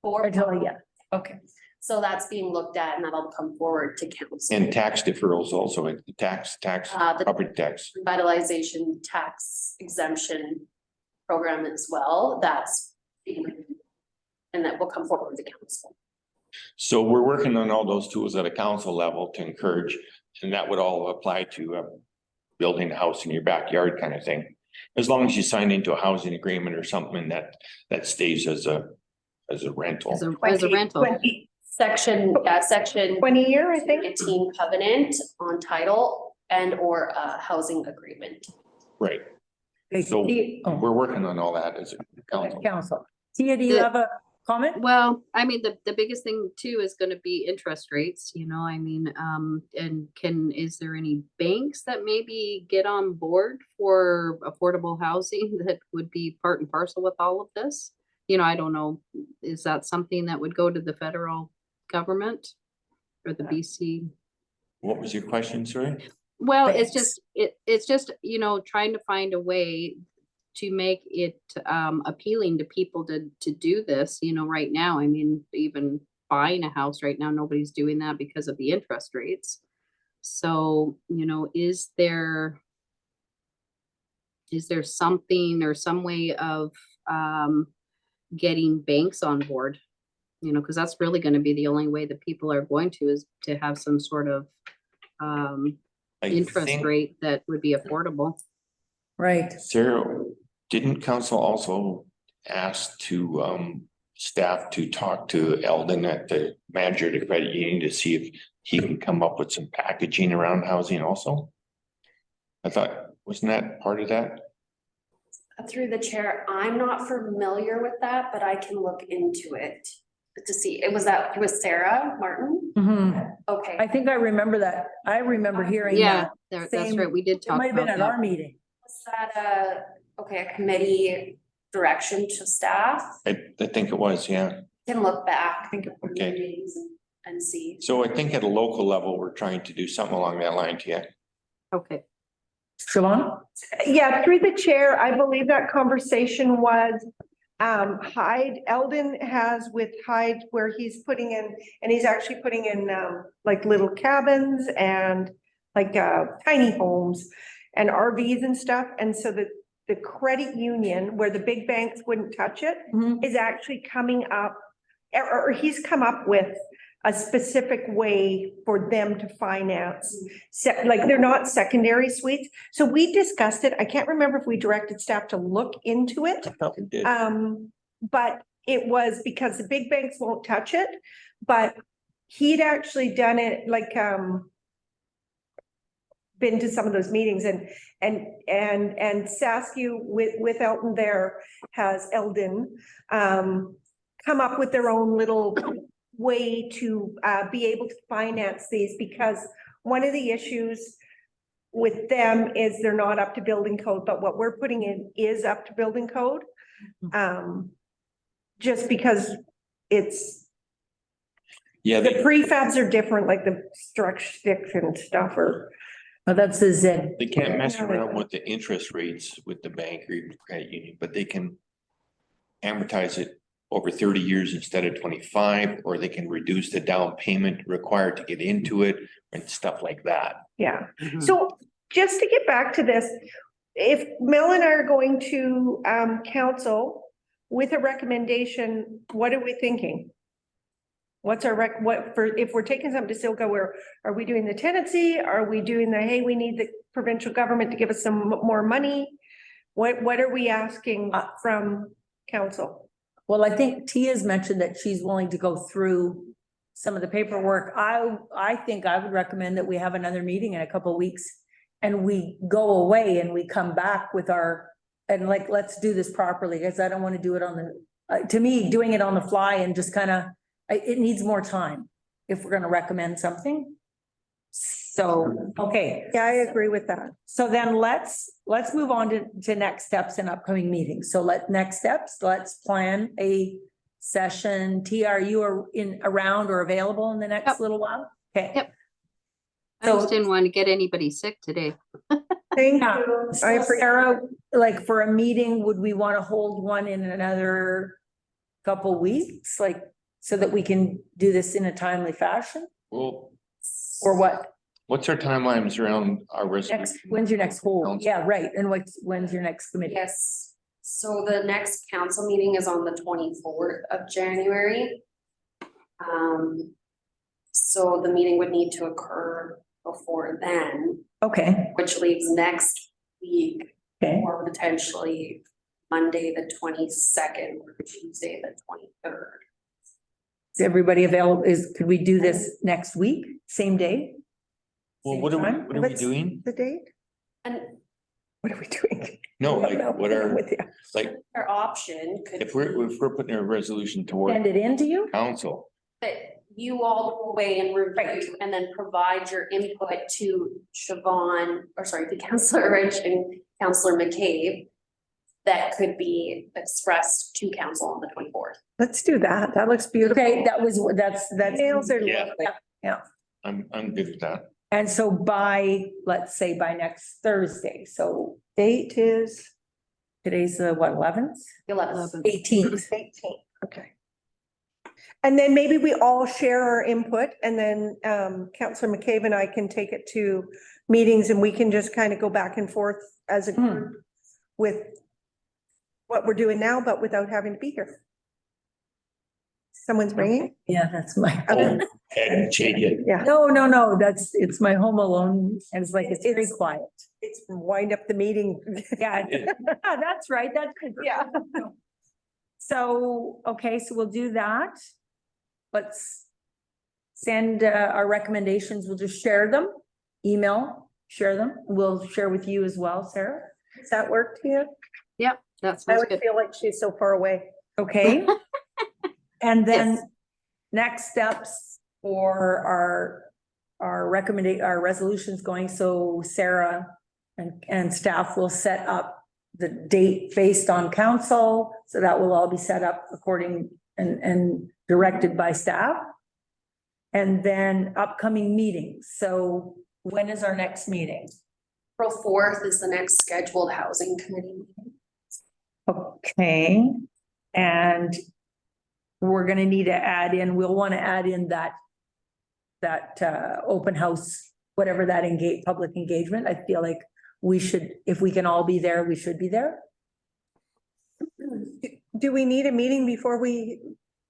yeah, okay. So that's being looked at, and that'll come forward to council. And tax deferrals also, the The property tax. revitalization tax exemption program as well, and that will come forward to council. So we're working on all those tools at a council level to encourage, and that would all apply to building a house in your backyard kind of thing. As long as you sign into a housing agreement or something that stays as a rental. As a rental. 20-year, I think. 19 covenant on title and or a housing agreement. Right. Okay, So Tia- oh, we're working on all that as a council. Council. Tia, do you The- have a comment? Well, I mean, the biggest thing too is gonna be interest rates, I mean, and is there any banks that maybe get on board for affordable housing that would be part and parcel with all of this? I don't know, is that something that would go to the federal government or the BC? What was your question, sorry? Well, Banks. it's just, trying to find a way to make it appealing to people to do this, right now. I mean, even buying a house right now, nobody's doing that because of the interest rates. So, is there something or some way of getting banks on board? Because that's really going to be the only way that people are going to is to have some sort of I interest think, rate that would be affordable. Right. Sarah, didn't council also ask to staff to talk to Eldon at the manager of the credit union to see if he can come up with some packaging around housing also? I thought, wasn't that part of that? Through the chair, I'm not familiar with that, but I can look into it to see. It was Sarah Martin? Mhm. Okay. I think I remember that. I remember hearing Yeah, that. that's Same- right. We did It talk might have been about at our that. meeting. Was that a committee direction to staff? I think it was, yeah. Can look back. Okay. Meetings and see. So I think at a local level, we're trying to do something along that line, yeah. Okay. Siobhan? Yeah, through the chair, I believe that conversation was Hyde, Eldon has with Hyde where he's putting in, and he's actually putting in like little cabins and like tiny homes and RVs and stuff. And so the credit union where the big banks wouldn't touch it Mhm. is actually coming up, or he's come up with a specific way for them to finance. Like they're not secondary suites. So we discussed it. I can't remember if we directed staff to look into it. I thought we did. But it was because the big banks won't touch it, but he'd actually done it like, been to some of those meetings and Saskia with Elton there has Eldon, come up with their own little way to, be able to finance these because one of the issues with them is they're not up to building code, but what we're putting in is up to building code. Just because it's, Yeah, the prefabs are different, like the structure sticks and stuff or. Oh, that's the Z. they can't mess around with the interest rates with the bank or even the credit union, but they can amortize it over 30 years instead of 25, or they can reduce the down payment required to get into it and stuff like that. Yeah, Mhm. so just to get back to this, if Mel and I are going to council with a recommendation, what are we thinking? What's our if we're taking something to Silka, are we doing the tenancy? Are we doing the, hey, we need the provincial government to give us some more money? What are we asking from council? Well, I think Tia's mentioned that she's willing to go through some of the paperwork. I think I would recommend that we have another meeting in a couple of weeks and we go away and we come back with and like, let's do this properly, because I don't want to do it on the, to me, doing it on the fly and just kind of, it needs more time if we're going to recommend something. So, okay. Yeah, I agree with that. So then let's move on to next steps in upcoming meetings. So let's plan a session. TR, you are around or available in the next Yep. little while? Okay. Yep. I So- just didn't want to get anybody sick today. Thank Yeah. you. So Sarah, like for a meeting, would we want to hold one in another couple weeks? Like, so that we can do this in a timely fashion Well, or what? what's our timelines around our resolution? When's your next hold? Council? Yeah, right. And when's your next committee? Yes, so the next council meeting is on the 24th of January. So the meeting would need to occur before then, Okay, which leaves next week okay. or potentially Monday, the 22nd, or Tuesday, the 23rd. Is everybody available? Could we do this next week, same day? Well, Same what are time? we doing? The date? And What are we doing? No, like what I'm are, with you. like, Our option could if we're putting a resolution toward Send it in to you? council, that you all go away and review and then provide your input to Siobhan, or sorry, to Councillor Rich and Councillor McCabe. That could be expressed to council on the 24th. Let's do that. That looks beautiful. Okay, that's. Nails are Yeah. lovely. I'm good with that. And so by, let's say by next Thursday, so Date is today's the what, 11th? 11th. 18th. 18, okay. And then maybe we all share our input and then Councillor McCabe and I can take it to meetings and we can just kind of go back and forth as a group with what we're doing now, but without having to be here. Someone's ringing? Yeah, that's my. Oh, and change it. Yeah. No, it's my home alone and it's like, it's very It's- quiet. It's wind up the meeting. Yeah, that's right, that's good. Yeah. So, okay, so we'll do that. Let's send our recommendations, we'll just share them, share them. We'll share with you as well, Sarah. Does that work to you? That I sounds would good. feel like she's so far away. Okay. And then Yes. next steps for our resolutions going, so Sarah and staff will set up the date based on council, so that will all be set up according and directed by staff. And then upcoming meetings, so when is our next meeting? April 4th is the next scheduled housing committee meeting. Okay, and we're gonna need to add in, we'll want to add in that open house, whatever that public engagement. I feel like we should, if we can all be there, we should be there. Do we need a meeting before we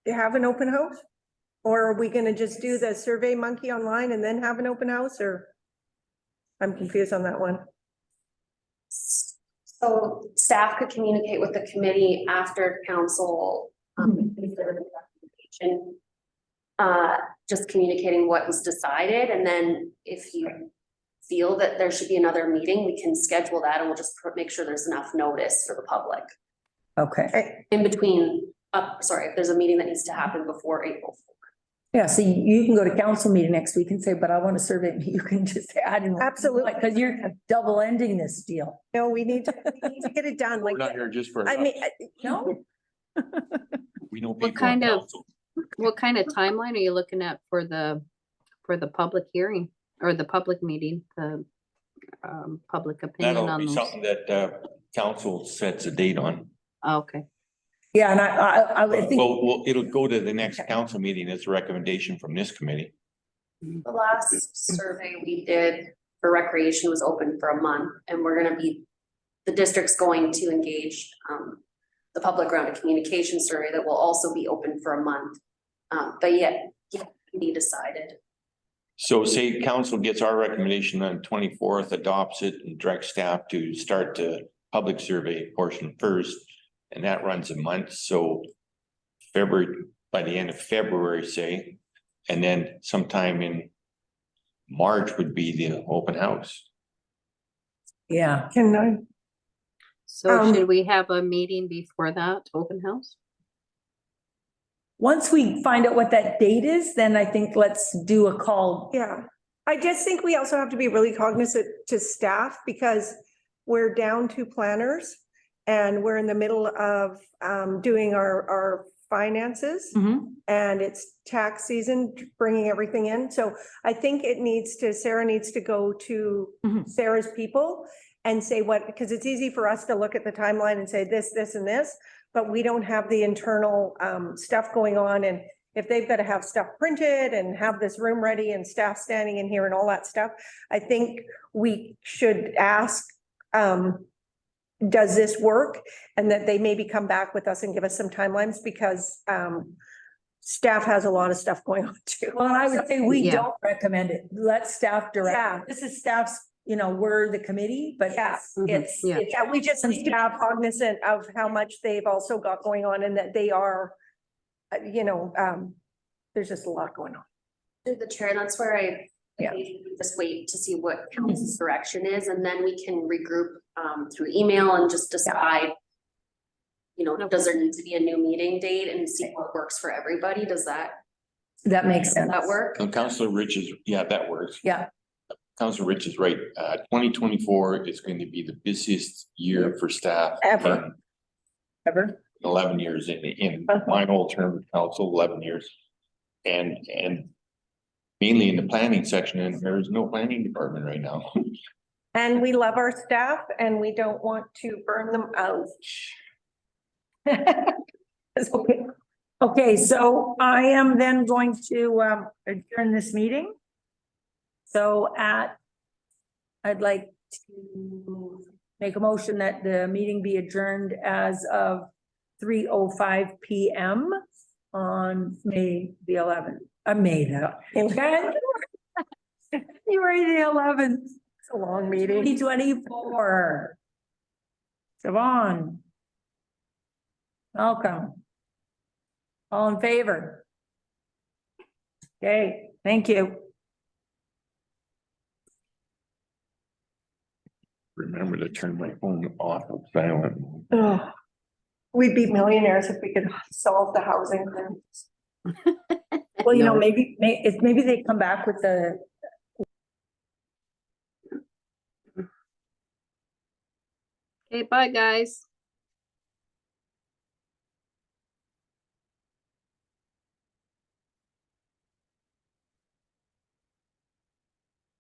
have an open house? Or are we gonna just do the Survey Monkey online and then have an open house, or? I'm confused on that one. So staff could communicate with the committee after council, just communicating what was decided, and then if you feel that there should be another meeting, we can schedule that, and we'll just make sure there's enough notice for the public. Okay, In between, sorry, if there's a meeting that needs to happen before April 4th. yeah, so you can go to council meeting next week and say, but I want to survey, you can just add in. Absolutely. Because you're double ending this deal. No, we need to get it done, We're like, not here just for. I mean, No? We know What people on kind of- council. What kind of timeline are you looking at for the public hearing or the public meeting, the public opinion That'll on be those? something that council sets a date on. Oh, okay. Yeah, and I think, Well, it'll go to the next council meeting as a recommendation from this committee. The last survey we did for recreation was open for a month, and the district's going to engage the public around a communication survey that will also be open for a month. But yet, be decided. So say council gets our recommendation on 24th, adopts it and directs staff to start the public survey portion first. And that runs a month, so February, by the end of February, say, and then sometime in March would be the open house. yeah, can I? So should we have a meeting before that open house? once we find out what that date is, then I think let's do a call. Yeah, I just think we also have to be really cognizant to staff because we're down 2 planners and we're in the middle of doing our finances and it's tax season, bringing everything in. So I think Sarah needs to go to Sarah's people and say because it's easy for us to look at the timeline and say this, this, and this, but we don't have the internal stuff going on. And if they've got to have stuff printed and have this room ready and staff standing in here and all that stuff, I think we should ask, does this work? And that they maybe come back with us and give us some timelines because staff has a lot of stuff going on too. Well, and I would say we Yeah. don't recommend it. Let staff direct. Yeah. This is staff's, we're the committee, but Yeah, it's, Yeah. yeah, we just need to be cognizant of how much they've also got going on and that they are, there's just a lot going on. Through the chair, that's where I Yeah. just wait to see what council's direction is, and then we can regroup through email and just decide. You know, does there need to be a new meeting date and see what works for everybody? Does that makes sense. work? And Councillor Rich is, yeah, that works. Yeah, Councillor Rich is right. 2024 is going to be the busiest year for staff. Ever. in ever? 11 years in my whole term of council, 11 years. And mainly in the planning section, and there is no planning department right now. And we love our staff and we don't want to burn them out. Okay, okay, so I am then going to adjourn this meeting. So I'd like to make a motion that the meeting be adjourned as of 3:05 PM on May the 11th. May the. January the 11th. It's a long meeting. 2024. Siobhan. Welcome. All in favor? Okay, thank you. Remember to turn my phone off of silent. Ugh. We'd be millionaires if we could solve the housing crisis. Well, you know, No. maybe they come back with the. Okay, bye, guys.